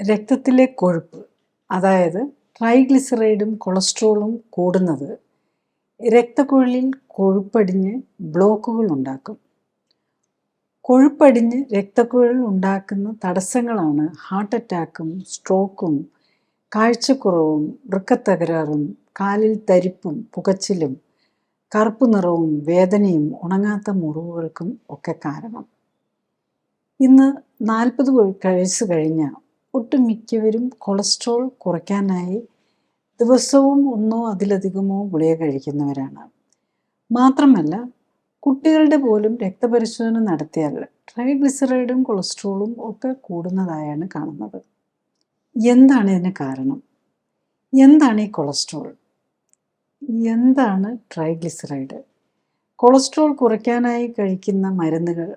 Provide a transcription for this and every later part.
രക്തത്തിലെ കൊഴുപ്പ്, അതായത് ട്രൈഗ്ലിസറൈഡും കൊളസ്ട്രോളും കൂടുന്നത് രക്തക്കുഴലിൽ കൊഴുപ്പടിഞ്ഞ് ബ്ലോക്കുകൾ ഉണ്ടാക്കും. കൊഴുപ്പടിഞ്ഞ് രക്തക്കുഴൽ ഉണ്ടാക്കുന്ന തടസ്സങ്ങളാണ് ഹാർട്ട് അറ്റാക്കും സ്ട്രോക്കും കാഴ്ചക്കുറവും വൃക്കത്തകരാറും കാലിൽ തരിപ്പും പുകച്ചിലും കറുപ്പ് നിറവും വേദനയും ഉണങ്ങാത്ത മുറിവുകൾക്കും ഒക്കെ കാരണം. ഇന്ന് 40 വയസ്സ് കഴിഞ്ഞ ഒട്ടുമിക്കവരും കൊളസ്ട്രോൾ കുറയ്ക്കാനായി ദിവസവും ഒന്നോ അതിലധികമോ ഗുളിക കഴിക്കുന്നവരാണ്. മാത്രമല്ല, കുട്ടികളുടെ പോലും രക്തപരിശോധന നടത്തിയാൽ ട്രൈഗ്ലിസറൈഡും കൊളസ്ട്രോളും ഒക്കെ കൂടുന്നതായാണ് കാണുന്നത്. എന്താണ് ഇതിന് കാരണം? എന്താണ് ഈ കൊളസ്ട്രോൾ? എന്താണ് ട്രൈഗ്ലിസറൈഡ്? കൊളസ്ട്രോൾ കുറയ്ക്കാനായി കഴിക്കുന്ന മരുന്നുകൾ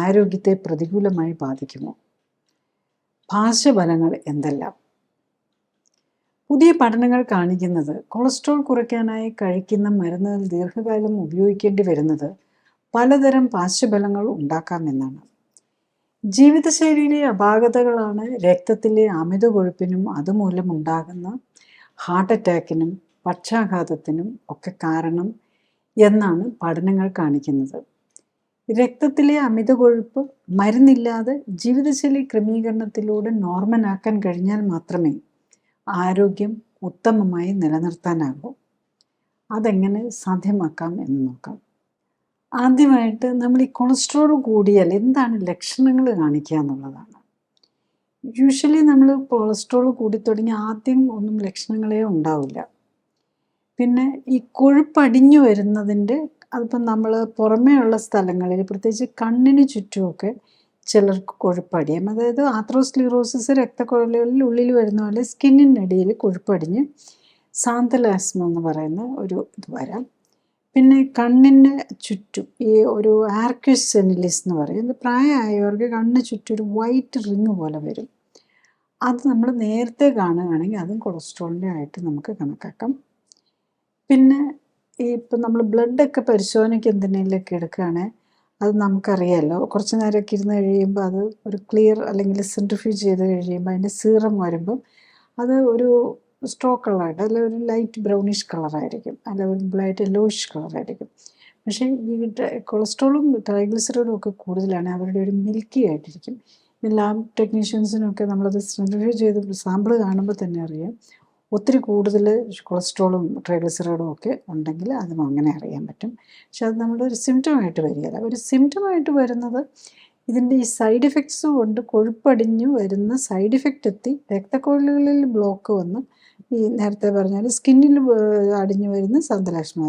ആരോഗ്യത്തെ പ്രതികൂലമായി ബാധിക്കുമോ? പാർശ്വഫലങ്ങൾ എന്തെല്ലാം? പുതിയ പഠനങ്ങൾ കാണിക്കുന്നത് കൊളസ്ട്രോൾ കുറയ്ക്കാനായി കഴിക്കുന്ന മരുന്നുകൾ ദീർഘകാലം ഉപയോഗിക്കേണ്ടി വരുന്നത് പലതരം പാർശ്വഫലങ്ങൾ ഉണ്ടാക്കാമെന്നാണ്. ജീവിതശൈലിയിലെ അപാകതകളാണ് രക്തത്തിലെ അമിത കൊഴുപ്പിനും അതുമൂലം ഉണ്ടാകുന്ന ഹാർട്ട് അറ്റാക്കിനും പക്ഷാഘാതത്തിനും ഒക്കെ കാരണം എന്നാണ് പഠനങ്ങൾ കാണിക്കുന്നത്. രക്തത്തിലെ അമിത കൊഴുപ്പ് മരുന്നില്ലാതെ ജീവിതശൈലി ക്രമീകരണത്തിലൂടെ നോർമലാക്കാൻ കഴിഞ്ഞാൽ മാത്രമേ ആരോഗ്യം ഉത്തമമായി നിലനിർത്താനാകൂ. അതെങ്ങനെ സാധ്യമാക്കാം എന്ന് നോക്കാം. ആദ്യമായിട്ട് നമ്മൾ ഈ കൊളസ്ട്രോൾ കൂടിയാൽ എന്താണ് ലക്ഷണങ്ങൾ കാണിക്കുക എന്നുള്ളതാണ്. യൂഷ്വലി നമ്മൾ കൊളസ്ട്രോൾ കൂടിത്തുടങ്ങി ആദ്യം ഒന്നും ലക്ഷണങ്ങളേ ഉണ്ടാവില്ല. പിന്നെ ഈ കൊഴുപ്പടിഞ്ഞു വരുന്നതിൻ്റെ അതിപ്പം നമ്മൾ പുറമേ ഉള്ള സ്ഥലങ്ങളിൽ, പ്രത്യേകിച്ച് കണ്ണിന് ചുറ്റുമൊക്കെ ചിലർക്ക് കൊഴുപ്പടിയാം. അതായത് ആത്രോസ്ക്ലീറോസിസ് രക്തക്കുഴലുകളിൽ ഉള്ളിൽ വരുന്ന പോലെ സ്കിന്നിനടിയിൽ കൊഴുപ്പടിഞ്ഞ് സാന്തലാസ്മ എന്ന് പറയുന്ന ഒരു ഇത് വരാം. പിന്നെ കണ്ണിന് ചുറ്റും ഈ ഒരു ആർക്യൂസ് സെനിലിസ് എന്ന് പറയും. ഇത് പ്രായമായവർക്ക് കണ്ണിന് ചുറ്റും ഒരു വൈറ്റ് റിങ് പോലെ വരും. അത് നമ്മൾ നേരത്തെ കാണുകയാണെങ്കിൽ അതും കൊളസ്ട്രോളിൻ്റെ ആയിട്ട് നമുക്ക് കണക്കാക്കാം. പിന്നെ ഈ ഇപ്പം നമ്മൾ ബ്ലഡൊക്കെ പരിശോധനയ്ക്ക് എന്തിനേലൊക്കെ എടുക്കുകയാണെങ്കിൽ അത് നമുക്കറിയാമല്ലോ, കുറച്ച് നേരമൊക്കെ ഇരുന്ന് കഴിയുമ്പോൾ അത് ഒരു ക്ലിയർ അല്ലെങ്കിൽ സെൻട്രിഫ്യൂജ് ചെയ്ത് കഴിയുമ്പോൾ അതിൻ്റെ സീറം വരുമ്പം അത് ഒരു സ്ട്രോക്ക് കളറായിട്ട് അല്ല ഒരു ലൈറ്റ് ബ്രൗണിഷ് കളറായിരിക്കും, അല്ല ഒരു ലൈറ്റ് യെല്ലോയിഷ് കളറായിരിക്കും. പക്ഷേ ഈ കൊളസ്ട്രോളും ട്രൈഗ്ലിസറൈഡും ഒക്കെ കൂടുതലാണ് അവരുടെ ഒരു മിൽക്കി ആയിട്ടിരിക്കും. ഈ ലാബ് ടെക്നീഷ്യൻസിനൊക്കെ നമ്മളത് സെൻട്രിഫ്യൂജ് ചെയ്ത് സാമ്പിൾ കാണുമ്പോൾ തന്നെ അറിയാം ഒത്തിരി കൂടുതൽ കൊളസ്ട്രോളും ട്രൈഗ്ലിസറൈഡും ഒക്കെ ഉണ്ടെങ്കിൽ അതും അങ്ങനെ അറിയാൻ പറ്റും. പക്ഷെ അത് നമ്മുടെ ഒരു സിംറ്റമായിട്ട് വരികയില്ല. ഒരു സിംറ്റമായിട്ട് വരുന്നത് ഇതിൻ്റെ ഈ സൈഡ് ഇഫക്ട്സ് കൊണ്ട് കൊഴുപ്പടിഞ്ഞു വരുന്ന സൈഡ് ഇഫക്റ്റ് എത്തി രക്തക്കുഴലുകളിൽ ബ്ലോക്ക് വന്ന് ഈ നേരത്തെ പറഞ്ഞാൽ സ്കിന്നിൽ അടിഞ്ഞു വരുന്ന സന്തലാഷ്മ,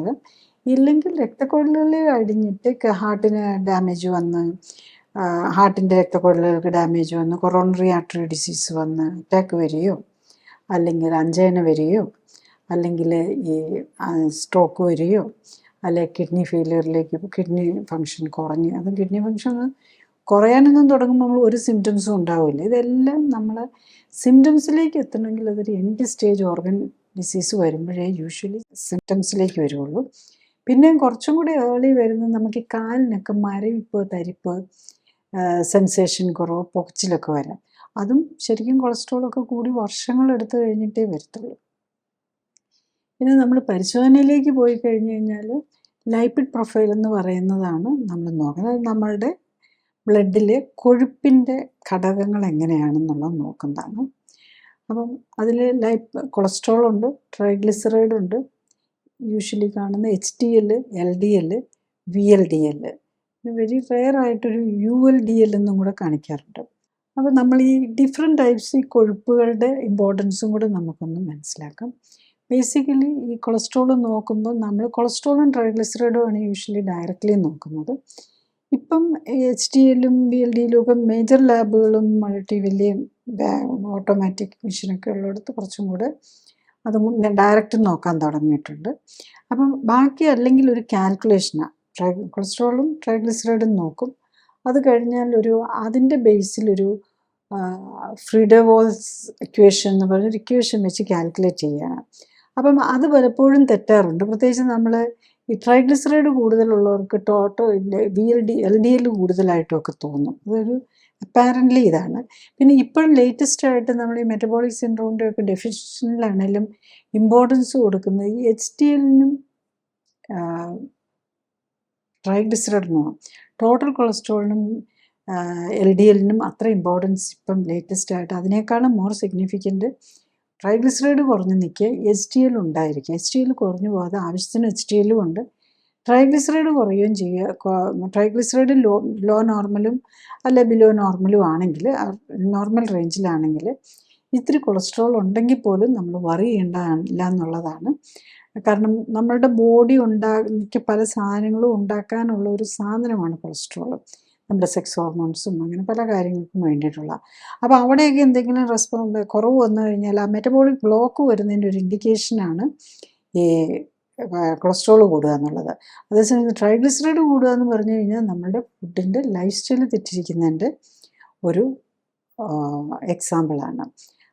ഇല്ലെങ്കിൽ രക്തക്കുഴലുകളിൽ അടിഞ്ഞിട്ട് ഹാർട്ടിന് ഡാമേജ് വന്ന് ഹാർട്ടിൻ്റെ രക്തക്കുഴലുകൾക്ക് ഡാമേജ് വന്ന് കൊറോണറി ആർട്ടറി ഡിസീസ് വന്ന് അറ്റാക്ക് വരികയോ അല്ലെങ്കിൽ അഞ്ചയന വരികയോ അല്ലെങ്കിൽ ഈ സ്ട്രോക്ക് വരികയോ അല്ലെങ്കിൽ കിഡ്നി ഫെയിലിയറിലേക്ക് കിഡ്നി ഫങ്ഷൻ കുറഞ്ഞ് അതും കിഡ്നി ഫങ്ഷൻ കുറയാനൊന്നും തുടങ്ങുമ്പോൾ നമ്മൾ ഒരു സിംറ്റംസും ഉണ്ടാവില്ല. ഇതെല്ലാം നമ്മൾ സിംറ്റംസിലേക്ക് എത്തണമെങ്കിൽ അതൊരു എൻഡ് സ്റ്റേജ് ഓർഗൻ ഡിസീസ് വരുമ്പോഴേ യൂഷ്വലി സിംറ്റംസിലേക്ക് വരുള്ളൂ. പിന്നെയും കുറച്ചും കൂടി ഏർലി വരുന്നത് നമുക്ക് ഈ കാലിനൊക്കെ മരവിപ്പ്, തരിപ്പ്, സെൻസേഷൻ കുറവ്, പൊച്ചിലൊക്കെ വരാം. അതും ശരിക്കും കൊളസ്ട്രോളൊക്കെ കൂടി വർഷങ്ങൾ എടുത്തു കഴിഞ്ഞിട്ടേ വരത്തുള്ളൂ. പിന്നെ നമ്മൾ പരിശോധനയിലേക്ക് പോയി കഴിഞ്ഞ് കഴിഞ്ഞാൽ ലൈപ്പിഡ് പ്രൊഫൈൽ എന്ന് പറയുന്നതാണ് നമ്മൾ നോക്കുന്നത്. നമ്മളുടെ ബ്ലഡിലെ കൊഴുപ്പിൻ്റെ ഘടകങ്ങൾ എങ്ങനെയാണെന്നുള്ളത് നോക്കുന്നതാണ്. അപ്പം അതിൽ കൊളസ്ട്രോളുണ്ട്, ട്രൈഗ്ലിസറൈഡുണ്ട്, യൂഷ്വലി കാണുന്ന HDL, LDL, VLDL, very rare ആയിട്ടൊരു ULDL എന്നും കൂടെ കാണിക്കാറുണ്ട്. അപ്പോൾ നമ്മൾ ഈ ഡിഫറെൻറ്റ് ടൈപ്സ് ഈ കൊഴുപ്പുകളുടെ ഇമ്പോർട്ടൻസും കൂടെ നമുക്കൊന്ന് മനസ്സിലാക്കാം. ബേസിക്കലി ഈ കൊളസ്ട്രോൾ നോക്കുമ്പോൾ നമ്മൾ കൊളസ്ട്രോളും ട്രൈഗ്ലിസറൈഡും ആണ് യൂഷ്വലി ഡയറക്റ്റ്ലി നോക്കുന്നത്. ഇപ്പം HDLും VLDലും ഒക്കെ മേജർ ലാബുകളും വലിയ ഓട്ടോമാറ്റിക് മെഷീനൊക്കെ ഉള്ളിടത്ത് കുറച്ചും കൂടെ അത് ഡയറക്റ്റ് നോക്കാൻ തുടങ്ങിയിട്ടുണ്ട്. അപ്പം ബാക്കി അല്ലെങ്കിൽ ഒരു കാൽക്കുലേഷനാണ്. കൊളസ്ട്രോളും ട്രൈഗ്ലിസറൈഡും നോക്കും. അത് കഴിഞ്ഞാൽ അതിൻ്റെ ബേസിലൊരു ഫ്രീഡവോൾസ് ഇക്വേഷൻ എന്ന് പറഞ്ഞൊരു ഇക്വേഷൻ വെച്ച് കാൽക്കുലേറ്റ് ചെയ്യുകയാണ്. അപ്പം അത് പലപ്പോഴും തെറ്റാറുണ്ട്. പ്രത്യേകിച്ച് നമ്മൾ ഈ ട്രൈഗ്ലിസറൈഡ് കൂടുതലുള്ളവർക്ക് LDL കൂടുതലായിട്ടുമൊക്കെ തോന്നും. അതൊരു അപ്പാരൻ്റ്ലി ഇതാണ്. പിന്നെ ഇപ്പോഴും ലേറ്റസ്റ്റ് ആയിട്ട് നമ്മൾ ഈ മെറ്റബോളിക് സിൻഡ്രോമിൻ്റെ ഒക്കെ ഡെഫിഷ്യനിലാണെങ്കിലും ഇമ്പോർട്ടൻസ് കൊടുക്കുന്നത് ഈ HDL-നും ട്രൈഗ്ലിസറൈഡിനുമാണ്. ടോട്ടൽ കൊളസ്ട്രോളിനും LDL-നും അത്ര ഇമ്പോർട്ടൻസ് ഇപ്പം ലേറ്റസ്റ്റ് ആയിട്ട് അതിനേക്കാളും മോർ സിഗ്നിഫിക്കൻറ്റ് ട്രൈഗ്ലിസറൈഡ് കുറഞ്ഞ് നിൽക്കുക HDL ഉണ്ടായിരിക്കും. HDL കുറഞ്ഞു പോകാതെ ആവശ്യത്തിന് HDL-ഉം ഉണ്ട്, ട്രൈഗ്ലിസറൈഡ് കുറയുകയും ചെയ്യുക. ട്രൈഗ്ലിസറൈഡ് ലോ നോർമലും അല്ല ബിലോ നോർമലും ആണെങ്കിൽ, നോർമൽ റേഞ്ചിലാണെങ്കിൽ ഇത്തിരി കൊളസ്ട്രോൾ ഉണ്ടെങ്കിൽ പോലും നമ്മൾ വറി ചെയ്യേണ്ടതില്ല എന്നുള്ളതാണ്. കാരണം നമ്മളുടെ ബോഡി മിക്ക പല സാധനങ്ങളും ഉണ്ടാക്കാനുള്ള ഒരു സാധനമാണ് കൊളസ്ട്രോൾ. നമ്മുടെ സെക്സ് ഹോർമോൺസും അങ്ങനെ പല കാര്യങ്ങൾക്കും വേണ്ടിയിട്ടുള്ള. അപ്പോൾ അവിടെയൊക്കെ എന്തെങ്കിലും കുറവ് വന്നു കഴിഞ്ഞാൽ ആ മെറ്റബോളിക് ബ്ലോക്ക് വരുന്നതിൻ്റെ ഒരു ഇൻഡിക്കേഷനാണ് ഈ കൊളസ്ട്രോൾ കൂടുക എന്നുള്ളത്. അതേസമയം ട്രൈഗ്ലിസറൈഡ് കൂടുക എന്ന് പറഞ്ഞു കഴിഞ്ഞാൽ നമ്മുടെ ഫുഡിൻ്റെ ലൈഫ് സ്റ്റൈൽ തെറ്റിരിക്കുന്നതിൻ്റെ ഒരു എക്സാമ്പിളാണ്.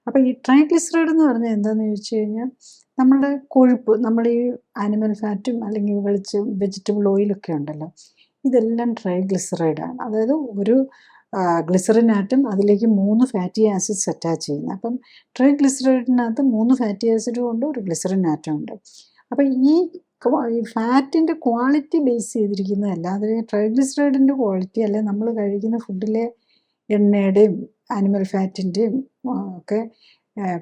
അപ്പോൾ ഈ ട്രൈഗ്ലിസറൈഡ് എന്ന് പറഞ്ഞാൽ എന്താണെന്ന് ചോദിച്ചു കഴിഞ്ഞാൽ നമ്മളുടെ കൊഴുപ്പ്, നമ്മൾ ഈ ആനിമൽ ഫാറ്റും അല്ലെങ്കിൽ വെജിറ്റബിൾ ഓയിലൊക്കെ ഉണ്ടല്ലോ, ഇതെല്ലാം ട്രൈഗ്ലിസറൈഡാണ്. അതായത് ഒരു ഗ്ലിസറിൻ ആറ്റം അതിലേക്ക് 3 ഫാറ്റി ആസിഡ്സ് അറ്റാച്ച് ചെയ്യുന്നത്. അപ്പം ട്രൈഗ്ലിസറൈഡിനകത്ത് 3 ഫാറ്റി ആസിഡും ഉണ്ട്, ഒരു ഗ്ലിസറിൻ ആറ്റം ഉണ്ട്. അപ്പം ഈ ഫാറ്റിൻ്റെ ക്വാളിറ്റി ബേസ് ചെയ്തിരിക്കുന്നതല്ല, അതിന് ട്രൈഗ്ലിസറൈഡിൻ്റെ ക്വാളിറ്റി അല്ലെ നമ്മൾ കഴിക്കുന്ന ഫുഡിലെ എണ്ണയുടെയും ആനിമൽ ഫാറ്റിൻ്റെയും ഒക്കെ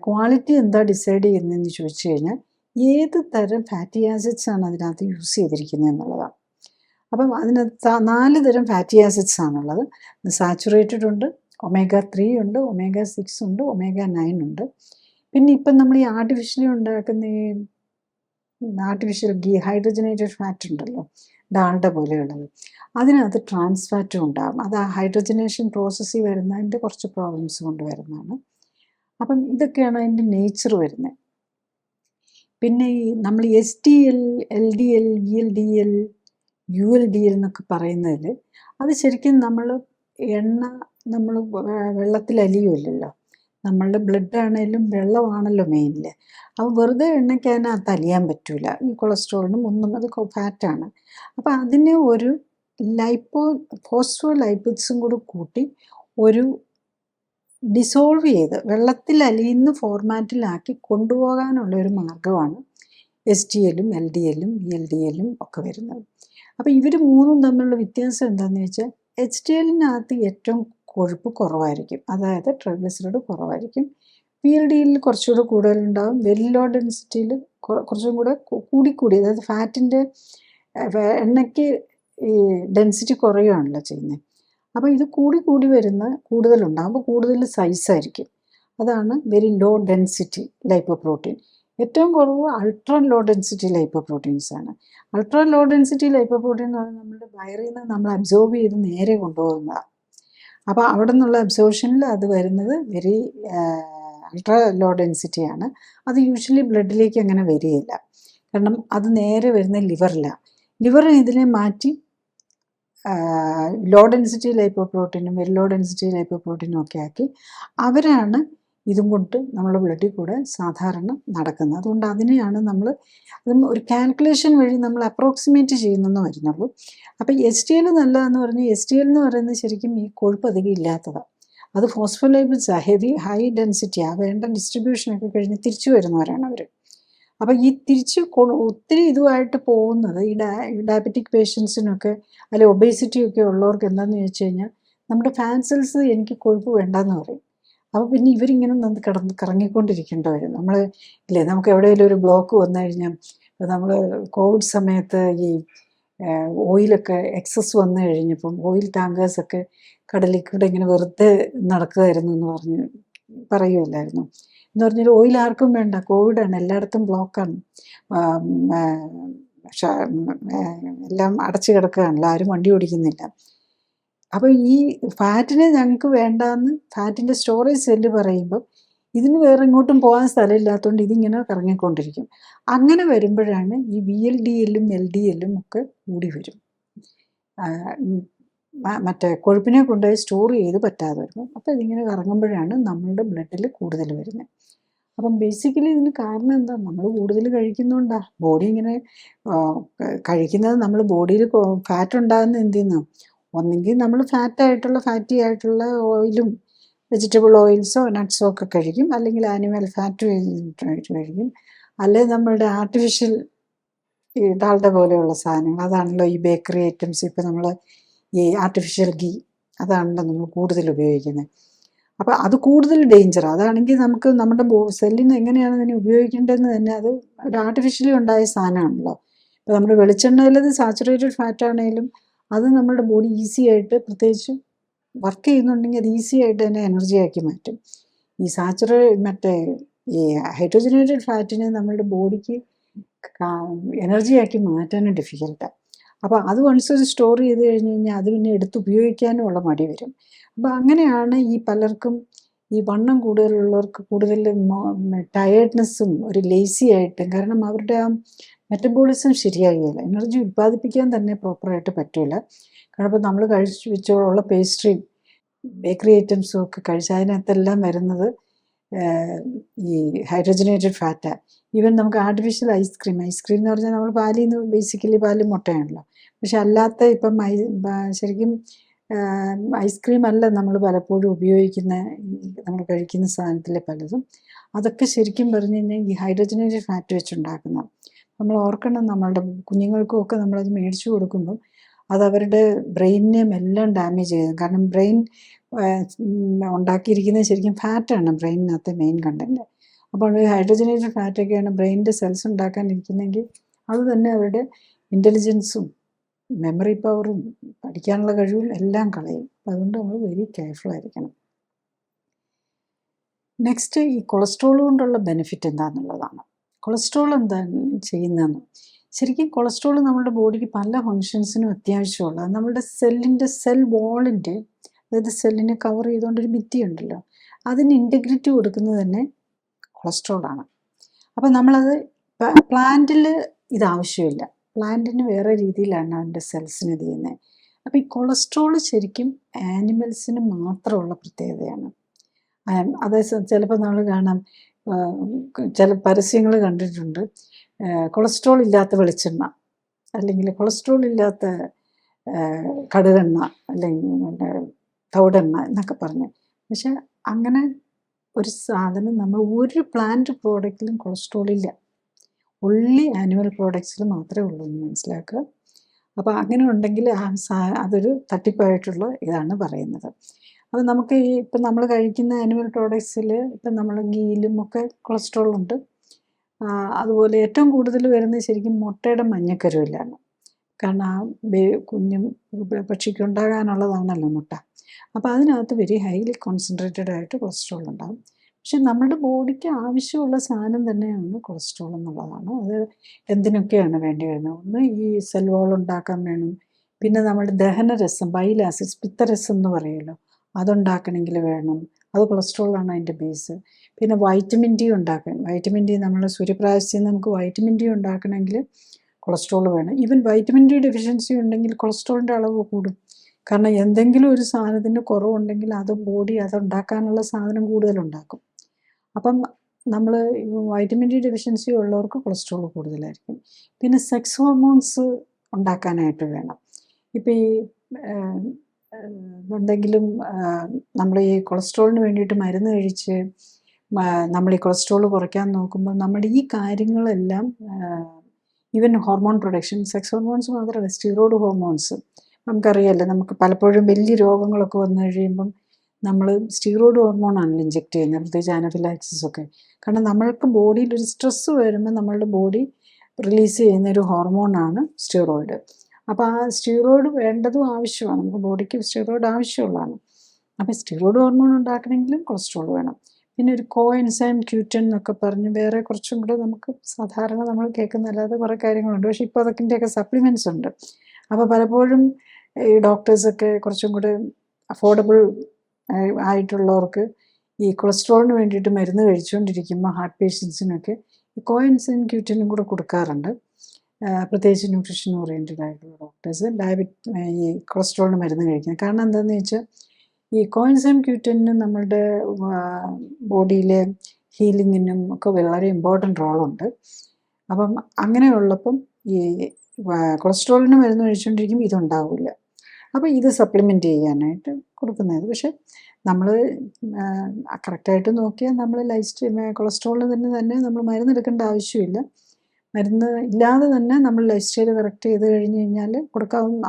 ക്വാളിറ്റി എന്താ ഡിസൈഡ് ചെയ്യുന്നതെന്ന് ചോദിച്ചു കഴിഞ്ഞാൽ ഏത് തരം ഫാറ്റി ആസിഡ്സ് ആണ് അതിനകത്ത് യൂസ് ചെയ്തിരിക്കുന്നത് എന്നുള്ളതാണ്. അപ്പം അതിനകത്ത് 4 തരം ഫാറ്റി ആസിഡ്സ് ആണുള്ളത്. സാച്ചുറേറ്റഡ് ഉണ്ട്, omega-3 ഉണ്ട്, omega-6 ഉണ്ട്, omega-9 ഉണ്ട്. പിന്നെ ഇപ്പം നമ്മൾ ഈ ആർട്ടിഫിഷ്യലി ഉണ്ടാക്കുന്ന ഈ ആർട്ടിഫിഷ്യൽ ഹൈഡ്രജനേറ്റഡ് ഫാറ്റ് ഉണ്ടല്ലോ, ഡാൽഡ പോലെയുള്ളത്, അതിനകത്ത് ട്രാൻസ് ഫാറ്റും ഉണ്ടാകും. അത് ആ ഹൈഡ്രജനേഷൻ പ്രോസസ്സിൽ വരുന്നതിൻ്റെ കുറച്ച് പ്രോബ്ലംസ് കൊണ്ട് വരുന്നതാണ്. അപ്പം ഇതൊക്കെയാണ് അതിൻ്റെ നേച്ചർ വരുന്നത്. പിന്നെ ഈ നമ്മൾ HDL, LDL, VLDL, ULDL എന്നൊക്കെ പറയുന്നതിൽ അത് ശരിക്കും നമ്മൾ നമ്മൾ വെള്ളത്തിൽ അലിയുമല്ലോ. നമ്മളുടെ ബ്ലഡ് ആണെങ്കിലും വെള്ളമാണല്ലോ മെയിനിൽ. അപ്പോൾ വെറുതെ എണ്ണയ്ക്ക് അതിനകത്ത് അലിയാൻ പറ്റില്ല. ഈ കൊളസ്ട്രോളിനും ഒന്നും, അത് ഫാറ്റാണ്. അപ്പോൾ അതിനെ ഒരു ഫോസ്ഫോലൈപ്പിഡ്സും കൂടി കൂട്ടി ഒരു ഡിസോൾവ് ചെയ്ത് വെള്ളത്തിൽ അലിയുന്ന ഫോർമാറ്റിലാക്കി കൊണ്ടുപോകാനുള്ള ഒരു മാർഗമാണ് HDL-ഉം LDL-ഉം VLDL-ഉം ഒക്കെ വരുന്നത്. അപ്പോൾ ഇവർ മൂന്നും തമ്മിലുള്ള വ്യത്യാസം എന്താണെന്ന് വെച്ചാൽ HDL-നകത്ത് ഏറ്റവും കൊഴുപ്പ് കുറവായിരിക്കും, അതായത് ട്രൈഗ്ലിസറൈഡ് കുറവായിരിക്കും. VLDL-ൽ കുറച്ചുകൂടെ കൂടുതലുണ്ടാകും. വെരി ലോ ഡെൻസിറ്റിയിൽ കുറച്ചും കൂടെ കൂടി, അതായത് ഫാറ്റിൻ്റെ എണ്ണയ്ക്ക് ഈ ഡെൻസിറ്റി കുറയുകയാണല്ലോ ചെയ്യുന്നത്. അപ്പോൾ ഇത് കൂടി വരുന്ന കൂടുതലുണ്ടാകും. അപ്പോൾ കൂടുതൽ സൈസായിരിക്കും. അതാണ് വെരി ലോ ഡെൻസിറ്റി ലൈപ്പോപ്രോട്ടീൻ. ഏറ്റവും കുറവ് അൾട്രാ ലോ ഡെൻസിറ്റി ലൈപ്പോപ്രോട്ടീൻസ് ആണ്. അൾട്രാ ലോ ഡെൻസിറ്റി ലൈപ്പോപ്രോട്ടീൻ എന്ന് പറഞ്ഞാൽ നമ്മുടെ വയറിൽ നിന്ന് നമ്മൾ അബ്സോർബ് ചെയ്ത് നേരെ കൊണ്ടുപോകുന്നതാണ്. അപ്പോൾ അവിടെ നിന്നുള്ള അബ്സോർപ്ഷനിൽ അത് വരുന്നത് വെരി അൾട്രാ ലോ ഡെൻസിറ്റിയാണ്. അത് യൂഷ്വലി ബ്ലഡിലേക്ക് അങ്ങനെ വരികയില്ല, കാരണം അത് നേരെ വരുന്ന ലിവറിലാണ്. ലിവർ ഇതിനെ മാറ്റി ലോ ഡെൻസിറ്റി ലൈപ്പോപ്രോട്ടീനും വെരി ലോ ഡെൻസിറ്റി ലൈപ്പോപ്രോട്ടീനും ഒക്കെ ആക്കി അവരാണ് ഇതും കൊണ്ട് നമ്മുടെ ബ്ലഡിൽ കൂടെ സാധാരണ നടക്കുന്നത്. അതുകൊണ്ട് അതിനെയാണ് നമ്മൾ ഒരു കാൽക്കുലേഷൻ വഴി നമ്മൾ അപ്രോക്സിമേറ്റ് ചെയ്യുന്നെന്ന് വരുന്നുള്ളൂ. അപ്പോൾ HDL നല്ലതെന്ന് പറഞ്ഞാൽ HDL എന്ന് പറയുന്നത് ശരിക്കും ഈ കൊഴുപ്പ് അധികം ഇല്ലാത്തതാണ്. അത് ഫോസ്ഫോലൈപ്പിഡ്സാണ്, ഹൈ ഡെൻസിറ്റിയാണ്, വേണ്ട ഡിസ്ട്രിബ്യൂഷനൊക്കെ കഴിഞ്ഞ് തിരിച്ചു വരുന്നവരാണ് അവർ. അപ്പോൾ ഈ ഒത്തിരി ഇതുമായിട്ട് പോകുന്നത് ഈ ഡയബറ്റിക് പേഷ്യൻസിനൊക്കെ അല്ലെങ്കിൽ ഒബേസിറ്റിയൊക്കെ ഉള്ളവർക്ക് എന്താണെന്ന് ചോദിച്ചു കഴിഞ്ഞാൽ നമ്മുടെ ഫാറ്റ് സെൽസ് എനിക്ക് കൊഴുപ്പ് വേണ്ടെന്ന് പറയും. അപ്പോൾ പിന്നെ ഇവരിങ്ങനെ കറങ്ങിക്കൊണ്ടിരിക്കേണ്ടി വരും. നമുക്ക് എവിടെയെങ്കിലും ഒരു ബ്ലോക്ക് വന്നു കഴിഞ്ഞാൽ, നമ്മൾ കോവിഡ് സമയത്ത് ഈ ഓയിലൊക്കെ എക്സസ് വന്നു കഴിഞ്ഞപ്പം ഓയിൽ ടാങ്കേഴ്സൊക്കെ കടലിൽ കൂടെ ഇങ്ങനെ വെറുതെ നടക്കുമായിരുന്നു എന്ന് പറയുമല്ലായിരുന്നു. എന്ന് പറഞ്ഞാൽ ഓയിൽ ആർക്കും വേണ്ട, കോവിഡാണ്, എല്ലായിടത്തും ബ്ലോക്കാണ്, എല്ലാം അടച്ചു കിടക്കുകയാണല്ലോ, ആരും വണ്ടി ഓടിക്കുന്നില്ല. അപ്പോൾ ഈ ഫാറ്റിനെ ഞങ്ങൾക്ക് വേണ്ടാന്ന് ഫാറ്റിൻ്റെ സ്റ്റോറേജ് സെല്ല് പറയുമ്പോൾ ഇതിന് വേറെ ഇങ്ങോട്ടും പോകാൻ സ്ഥലമില്ലാത്തതുകൊണ്ട് ഇതിങ്ങനെ കറങ്ങിക്കൊണ്ടിരിക്കും. അങ്ങനെ വരുമ്പോഴാണ് ഈ VLDL-ഉം LDL-ഉം ഒക്കെ കൂടി വരും. മറ്റേ കൊഴുപ്പിനെ കൊണ്ടുപോയി സ്റ്റോർ ചെയ്ത് പറ്റാതെ വരുമ്പോൾ അപ്പോൾ ഇതിങ്ങനെ കറങ്ങുമ്പോഴാണ് നമ്മളുടെ ബ്ലഡിൽ കൂടുതൽ വരുന്നത്. അപ്പം ബേസിക്കലി ഇതിന് കാരണം എന്താ, നമ്മൾ കൂടുതൽ കഴിക്കുന്നതുകൊണ്ടാണ്. ബോഡി ഇങ്ങനെ കഴിക്കുന്നത്, നമ്മൾ ബോഡിയിൽ ഫാറ്റ് ഉണ്ടാകുന്ന എന്ത് ചെയ്യുന്ന ഒന്നെങ്കിൽ നമ്മൾ ഫാറ്റി ആയിട്ടുള്ള ഓയിലും വെജിറ്റബിൾ ഓയിൽസോ നട്ട്സോ ഒക്കെ കഴിക്കും, അല്ലെങ്കിൽ ആനിമൽ ഫാറ്റ് കഴിക്കും, അല്ലെങ്കിൽ നമ്മളുടെ ആർട്ടിഫിഷ്യൽ ഈ ഡാൽഡ പോലെയുള്ള സാധനങ്ങൾ, അതാണല്ലോ ഈ ബേക്കറി ഐറ്റംസ്. ഇപ്പം നമ്മൾ ഈ ആർട്ടിഫിഷ്യൽ ഗീ അതാണല്ലോ നമ്മൾ കൂടുതൽ ഉപയോഗിക്കുന്നത്. അപ്പോൾ അത് കൂടുതൽ ഡേഞ്ചർ. അതാണെങ്കിൽ നമുക്ക് നമ്മുടെ സെല്ലിന് എങ്ങനെയാണ് അതിനെ ഉപയോഗിക്കേണ്ടതെന്ന് തന്നെ അത് ഒരു ആർട്ടിഫിഷ്യലി ഉണ്ടായ സാധനമാണല്ലോ. ഇപ്പോൾ നമ്മുടെ വെളിച്ചെണ്ണയിലത് സാച്ചുറേറ്റഡ് ഫാറ്റ് ആണെങ്കിലും അത് നമ്മുടെ ബോഡി ഈസി ആയിട്ട്, പ്രത്യേകിച്ച് വർക്ക് ചെയ്യുന്നുണ്ടെങ്കിൽ അത് ഈസി ആയിട്ട് തന്നെ എനർജി ആക്കി മാറ്റും. ഈ മറ്റേ ഈ ഹൈഡ്രോജനേറ്റഡ് ഫാറ്റിനെ നമ്മുടെ ബോഡിക്ക് എനർജി ആക്കി മാറ്റാനും ഡിഫിക്കൽട്ടാണ്. അപ്പോൾ അത് വൺസ് സ്റ്റോർ ചെയ്ത് കഴിഞ്ഞ് കഴിഞ്ഞാൽ അത് പിന്നെ എടുത്ത് ഉപയോഗിക്കാനും ഉള്ള മടി വരും. അപ്പോൾ അങ്ങനെയാണ് ഈ പലർക്കും ഈ വണ്ണം കൂടുതലുള്ളവർക്ക് കൂടുതൽ ടയേർഡ്നെസ്സും ഒരു ലേസി ആയിട്ടും, കാരണം അവരുടെ ആ മെറ്റബോളിസം ശരിയാകില്ല, എനർജി ഉൽപ്പാദിപ്പിക്കാൻ തന്നെ പ്രോപ്പറായിട്ട് പറ്റില്ല. കാരണം ഇപ്പോൾ നമ്മൾ കഴിച്ചു വെച്ചുള്ള പേസ്ട്രിയും ബേക്കറി ഐറ്റംസും ഒക്കെ കഴിച്ച് അതിനകത്തെല്ലാം വരുന്നത് ഈ ഹൈഡ്രോജനേറ്റഡ് ഫാറ്റാണ്. ഈവൻ നമുക്ക് ആർട്ടിഫിഷ്യൽ ഐസ്ക്രീം എന്ന് പറഞ്ഞാൽ നമ്മൾ പാലിൽ നിന്ന് ബേസിക്കലി പാലും മുട്ടയാണല്ലോ. പക്ഷെ അല്ലാത്ത ഇപ്പം ശരിക്കും ഐസ്ക്രീം അല്ല നമ്മൾ പലപ്പോഴും ഉപയോഗിക്കുന്ന നമ്മൾ കഴിക്കുന്ന സാധനത്തിലെ പലതും. അതൊക്കെ ശരിക്കും പറഞ്ഞു കഴിഞ്ഞാൽ ഈ ഹൈഡ്രോജനേറ്റഡ് ഫാറ്റ് വെച്ചുണ്ടാക്കുന്ന. നമ്മൾ ഓർക്കണം, നമ്മളുടെ കുഞ്ഞുങ്ങൾക്കുമൊക്കെ നമ്മളത് മേടിച്ചു കൊടുക്കുമ്പം അത് അവരുടെ ബ്രെയിനിനെയും എല്ലാം ഡാമേജ് ചെയ്യും. കാരണം ബ്രെയിൻ ഉണ്ടാക്കിയിരിക്കുന്നത് ശരിക്കും ഫാറ്റാണ് ബ്രെയിനിനകത്തെ മെയിൻ കണ്ടൻറ്റ്. അപ്പോൾ ഹൈഡ്രോജനേറ്റഡ് ഫാറ്റൊക്കെയാണ് ബ്രെയിനിൻ്റെ സെൽസ് ഉണ്ടാക്കാനിരിക്കുന്നതെങ്കിൽ അത് തന്നെ അവരുടെ ഇൻ്റലിജൻസും മെമ്മറി പവറും പഠിക്കാനുള്ള കഴിവും എല്ലാം കളയും. അപ്പം അതുകൊണ്ട് നമ്മൾ വെരി കെയർഫുൾ ആയിരിക്കണം. നെക്സ്റ്റ്, ഈ കൊളസ്ട്രോൾ കൊണ്ടുള്ള ബെനിഫിറ്റ് എന്താണെന്നുള്ളതാണ്. കൊളസ്ട്രോൾ എന്താണ് ചെയ്യുന്നതെന്ന്, ശരിക്കും കൊളസ്ട്രോൾ നമ്മുടെ ബോഡിക്ക് പല ഫങ്ഷൻസിനും അത്യാവശ്യമുള്ള, നമ്മുടെ സെൽ വാളിൻ്റെ, അതായത് സെല്ലിനെ കവർ ചെയ്തുകൊണ്ടൊരു ഭിത്തിയുണ്ടല്ലോ, അതിന് ഇൻറ്റഗ്രിറ്റി കൊടുക്കുന്നത് തന്നെ കൊളസ്ട്രോളാണ്. അപ്പം നമ്മളത് പ്ലാന്റിൽ ഇതാവശ്യമില്ല, പ്ലാന്റിന് വേറെ രീതിയിലാണ് അതിൻ്റെ സെൽസിന് ഇത് ചെയ്യുന്നത്. അപ്പോൾ ഈ കൊളസ്ട്രോൾ ശരിക്കും ആനിമൽസിന് മാത്രമുള്ള പ്രത്യേകതയാണ്. അതേസമയം ചിലപ്പോൾ നമ്മൾ കാണാം, ചില പരസ്യങ്ങൾ കണ്ടിട്ടുണ്ട്, കൊളസ്ട്രോൾ ഇല്ലാത്ത വെളിച്ചെണ്ണ, അല്ലെങ്കിൽ കൊളസ്ട്രോൾ ഇല്ലാത്ത കടുകെണ്ണ, അല്ലെങ്കിൽ തവിടെണ്ണ എന്നൊക്കെ പറഞ്ഞ്. പക്ഷെ അങ്ങനെ ഒരു സാധനം നമ്മൾ ഒരു പ്ലാന്റ് പ്രോഡക്റ്റിലും കൊളസ്ട്രോൾ ഇല്ല, ഒൺലി ആനിമൽ പ്രോഡക്ട്സിൽ മാത്രമേ ഉള്ളൂ എന്ന് മനസ്സിലാക്കുക. അപ്പോൾ അങ്ങനെ ഉണ്ടെങ്കിൽ അതൊരു തട്ടിപ്പായിട്ടുള്ള ഇതാണ് പറയുന്നത്. അപ്പോൾ നമുക്ക് ഈ ഇപ്പം നമ്മൾ കഴിക്കുന്ന ആനിമൽ പ്രോഡക്ട്സിൽ ഇപ്പം നമ്മൾ ഗീയിലും ഒക്കെ കൊളസ്ട്രോൾ ഉണ്ട്. അതുപോലെ ഏറ്റവും കൂടുതൽ വരുന്നത് ശരിക്കും മുട്ടയുടെ മഞ്ഞക്കരുവിലാണ്. കാരണം ആ കുഞ്ഞും പക്ഷിക്ക് ഉണ്ടാകാനുള്ളതാണല്ലോ മുട്ട. അപ്പോൾ അതിനകത്ത് വെരി ഹൈലി കോൺസെൻട്രേറ്റഡ് ആയിട്ട് കൊളസ്ട്രോൾ ഉണ്ടാകും. പക്ഷെ നമ്മുടെ ബോഡിക്ക് ആവശ്യമുള്ള സാധനം തന്നെയാണ് കൊളസ്ട്രോൾ എന്നുള്ളതാണ്. അത് എന്തിനൊക്കെയാണ് വേണ്ടി വരുന്നത്? ഒന്ന് ഈ സെൽ വാൾ ഉണ്ടാക്കാൻ വേണം, പിന്നെ നമ്മുടെ ദഹനരസം, ബൈൽ ആസിഡ്സ്, പിത്തരസം എന്ന് പറയുമല്ലോ, അതുണ്ടാക്കണമെങ്കിൽ വേണം, അത് കൊളസ്ട്രോളാണ് അതിൻ്റെ ബേസ്. പിന്നെ വൈറ്റമിൻ ഡി ഉണ്ടാക്കാൻ, വൈറ്റമിൻ ഡി നമ്മൾ സൂര്യപ്രകാശത്തിൽ നിന്ന് നമുക്ക് വൈറ്റമിൻ ഡി ഉണ്ടാക്കണമെങ്കിൽ കൊളസ്ട്രോൾ വേണം. ഈവൻ വൈറ്റമിൻ ഡി ഡെഫിഷ്യൻസി ഉണ്ടെങ്കിൽ കൊളസ്ട്രോളിൻ്റെ അളവ് കൂടും. കാരണം എന്തെങ്കിലും ഒരു സാധനത്തിൻ്റെ കുറവുണ്ടെങ്കിൽ അത് ബോഡി അതുണ്ടാക്കാനുള്ള സാധനം കൂടുതലുണ്ടാക്കും. അപ്പം നമ്മൾ വൈറ്റമിൻ ഡി ഡെഫിഷ്യൻസി ഉള്ളവർക്ക് കൊളസ്ട്രോൾ കൂടുതലായിരിക്കും. പിന്നെ സെക്സ് ഹോർമോൺസ് ഉണ്ടാക്കാനായിട്ട് വേണം. ഇപ്പം ഈ എന്തെങ്കിലും നമ്മൾ ഈ കൊളസ്ട്രോളിന് വേണ്ടിയിട്ട് മരുന്ന് കഴിച്ച് നമ്മൾ ഈ കൊളസ്ട്രോൾ കുറയ്ക്കാൻ നോക്കുമ്പോൾ നമ്മുടെ ഈ കാര്യങ്ങളെല്ലാം, even hormone production, sex hormones മാത്രമല്ല, സ്റ്റിറോയ്ഡ് ഹോർമോൺസ് നമുക്കറിയാമല്ലോ. നമുക്ക് പലപ്പോഴും വലിയ രോഗങ്ങളൊക്കെ വന്നു കഴിയുമ്പം നമ്മൾ സ്റ്റിറോയ്ഡ് ഹോർമോണാണല്ലോ ഇഞ്ചെക്ട് ചെയ്യുന്നത്, പ്രത്യേകിച്ച് ആനഫിലാക്സിസ് ഒക്കെ. കാരണം നമ്മൾക്ക് ബോഡിയിൽ ഒരു സ്ട്രെസ്സ് വരുമ്പോൾ നമ്മളുടെ ബോഡി റിലീസ് ചെയ്യുന്ന ഒരു ഹോർമോണാണ് സ്റ്റിറോയിഡ്. അപ്പോൾ ആ സ്റ്റിറോയിഡ് വേണ്ടതും ആവശ്യമാണ്, നമുക്ക് ബോഡിക്ക് സ്റ്റിറോയിഡ് ആവശ്യമുള്ളതാണ്. അപ്പോൾ സ്റ്റിറോയിഡ് ഹോർമോൺ ഉണ്ടാക്കണമെങ്കിലും കൊളസ്ട്രോൾ വേണം. പിന്നെ ഒരു കോഎൻസൈം Q10 എന്നൊക്കെ പറഞ്ഞ് വേറെ കുറച്ചും കൂടെ നമുക്ക് സാധാരണ നമ്മൾ കേൾക്കുന്നതല്ലാതെ കുറേ കാര്യങ്ങളുണ്ട്. പക്ഷേ ഇപ്പോൾ അതൊക്കെയൊക്കെ സപ്ലിമെൻറ്റ്സ് ഉണ്ട്. അപ്പോൾ പലപ്പോഴും ഈ ഡോക്ടേഴ്സൊക്കെ കുറച്ചും കൂടെ അഫോർഡബിൾ ആയിട്ടുള്ളവർക്ക് ഈ കൊളസ്ട്രോളിന് വേണ്ടിയിട്ട് മരുന്ന് കഴിച്ചുകൊണ്ടിരിക്കുമ്പോൾ ഹാർട്ട് പേഷ്യൻസിനൊക്കെ ഈ കോഎൻസൈം Q10 കൂടെ കൊടുക്കാറുണ്ട്. പ്രത്യേകിച്ച് ന്യൂട്രീഷൻ ഓറിയൻറ്റഡ് ആയിട്ടുള്ള ഡോക്ടേഴ്സ് ഈ കൊളസ്ട്രോളിന് മരുന്ന് കഴിക്കുന്നത്. കാരണം എന്താണെന്ന് വെച്ചാൽ ഈ കോഎൻസൈം Q10 നമ്മളുടെ ബോഡിയിലെ ഹീലിങ്ങിനും ഒക്കെ വളരെ ഇമ്പോർട്ടൻ്റ് റോളുണ്ട്. അപ്പം അങ്ങനെയുള്ളപ്പം ഈ കൊളസ്ട്രോളിന് മരുന്ന് കഴിച്ചുകൊണ്ടിരിക്കുമ്പോൾ ഇതുണ്ടാവില്ല. അപ്പോൾ ഇത് സപ്ലിമെൻറ്റ് ചെയ്യാനായിട്ട് കൊടുക്കുന്നത്. പക്ഷേ നമ്മൾ കറക്റ്റായിട്ട് നോക്കിയാൽ നമ്മൾ കൊളസ്ട്രോളിന് തന്നെ നമ്മൾ മരുന്നെടുക്കേണ്ട ആവശ്യമില്ല. മരുന്ന് ഇല്ലാതെ തന്നെ നമ്മൾ ലൈഫ് സ്റ്റൈൽ കറക്റ്റ് ചെയ്ത് കഴിഞ്ഞ് കഴിഞ്ഞാൽ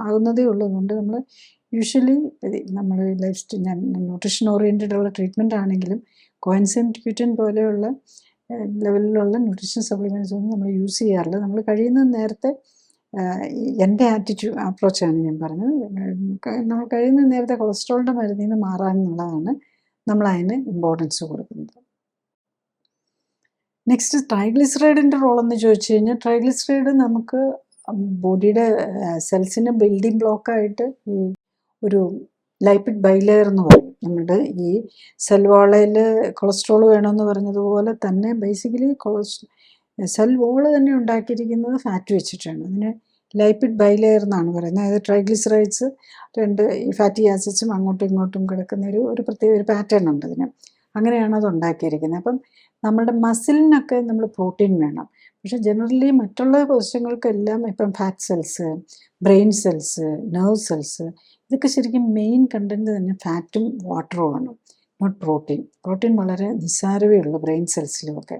ആകുന്നതേ ഉള്ളൂ. അതുകൊണ്ട് നമ്മൾ യൂഷ്വലി നമ്മൾ ന്യൂട്രീഷൻ ഓറിയൻറ്റഡ് ഉള്ള ട്രീറ്റ്മെൻറ്റ് ആണെങ്കിലും കോഎൻസൈം Q10 പോലെയുള്ള ലെവലിലുള്ള ന്യൂട്രീഷൻ സപ്ലിമെൻറ്റ്സ് ഒന്നും നമ്മൾ യൂസ് ചെയ്യാറില്ല. നമ്മൾ കഴിയുന്ന നേരത്തെ എൻ്റെ അപ്രോച്ചാണ് ഞാൻ പറഞ്ഞത്. നമ്മൾ കഴിയുന്ന നേരത്തെ കൊളസ്ട്രോളിൻ്റെ മരുന്നിൽ നിന്ന് മാറാമെന്നുള്ളതാണ് നമ്മളതിന് ഇമ്പോർട്ടൻസ് കൊടുക്കുന്നത്. നെക്സ്റ്റ് ട്രൈഗ്ലിസറൈഡിൻ്റെ റോളെന്ന് ചോദിച്ചു കഴിഞ്ഞാൽ, ട്രൈഗ്ലിസറൈഡ് നമുക്ക് ബോഡിയുടെ സെൽസിൻ്റെ ബിൽഡിംഗ് ബ്ലോക്കായിട്ട് ഈ ഒരു ലൈപ്പിഡ് ബൈലെയർ എന്ന് പറയും. നമ്മുടെ ഈ സെൽ വാളയിൽ കൊളസ്ട്രോൾ വേണമെന്ന് പറഞ്ഞതുപോലെ തന്നെ ബേസിക്കലി സെൽ വോള് തന്നെ ഉണ്ടാക്കിയിരിക്കുന്നത് ഫാറ്റ് വെച്ചിട്ടാണ്. അതിന് ലൈപ്പിഡ് ബൈലെയർ എന്നാണ് പറയുന്നത്. അതായത് ട്രൈഗ്ലിസറൈഡ്സ് ഈ ഫാറ്റി ആസിഡ്സും അങ്ങോട്ടും ഇങ്ങോട്ടും കിടക്കുന്ന ഒരു പ്രത്യേക ഒരു പാറ്റേൺ ഉണ്ട് അതിന്. അങ്ങനെയാണ് അത് ഉണ്ടാക്കിയിരിക്കുന്നത്. അപ്പം നമ്മുടെ മസിലിനൊക്കെ നമ്മൾ പ്രോട്ടീൻ വേണം. പക്ഷേ ജനറലി മറ്റുള്ള കോശങ്ങൾക്കെല്ലാം ഇപ്പം fat cells, brain cells, nerve cells, ഇതൊക്കെ ശരിക്കും മെയിൻ കണ്ടൻറ്റ് തന്നെ ഫാറ്റും വാട്ടറുമാണ്, നോട്ട് പ്രോട്ടീൻ. പ്രോട്ടീൻ വളരെ നിസ്സാരമേ ഉള്ളൂ ബ്രെയിൻ സെൽസിലുമൊക്കെ.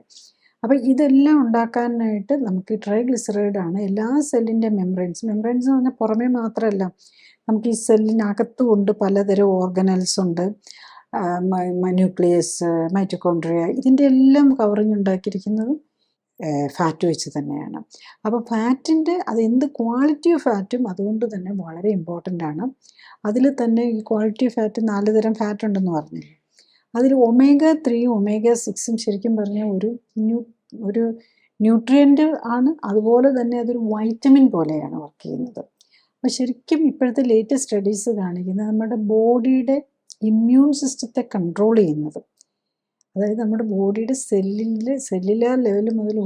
അപ്പോൾ ഇതെല്ലാം ഉണ്ടാക്കാനായിട്ട് നമുക്ക് ട്രൈഗ്ലിസറൈഡാണ് എല്ലാ സെല്ലിൻ്റെ മെംബ്രെയിൻസ് എന്ന് പറഞ്ഞാൽ പുറമേ മാത്രമല്ല, നമുക്ക് ഈ സെല്ലിനകത്തും ഉണ്ട് പലതരം ഓർഗനൽസ് ഉണ്ട്, ന്യൂക്ലിയസ്, മൈറ്റോകോൺട്രിയ, ഇതിൻ്റെ എല്ലാം കവറിങ് ഉണ്ടാക്കിയിരിക്കുന്നത് ഫാറ്റ് വെച്ച് തന്നെയാണ്. അപ്പോൾ ഫാറ്റിൻ്റെ എന്ത് ക്വാളിറ്റി ഓഫ് ഫാറ്റും അതുകൊണ്ട് തന്നെ വളരെ ഇമ്പോർട്ടൻ്റ് ആണ്. അതിൽ തന്നെ ഈ ക്വാളിറ്റി ഓഫ് ഫാറ്റ് 4 തരം ഫാറ്റ് ഉണ്ടെന്ന് പറഞ്ഞില്ലേ, അതിൽ omega-3 omega-6 ശരിക്കും പറഞ്ഞാൽ ഒരു ന്യൂട്രിയൻ്റ് ആണ്. അതുപോലെ തന്നെ അതൊരു വൈറ്റമിൻ പോലെയാണ് വർക്ക് ചെയ്യുന്നത്. അപ്പോൾ ശരിക്കും ഇപ്പോഴത്തെ ലേറ്റസ്റ്റ് സ്റ്റഡീസ് കാണിക്കുന്നത് നമ്മുടെ ബോഡിയുടെ ഇമ്മ്യൂൺ സിസ്റ്റത്തെ കൺട്രോൾ ചെയ്യുന്നത്, അതായത് നമ്മുടെ ബോഡിയുടെ സെല്ലുലാർ ലെവൽ മുതൽ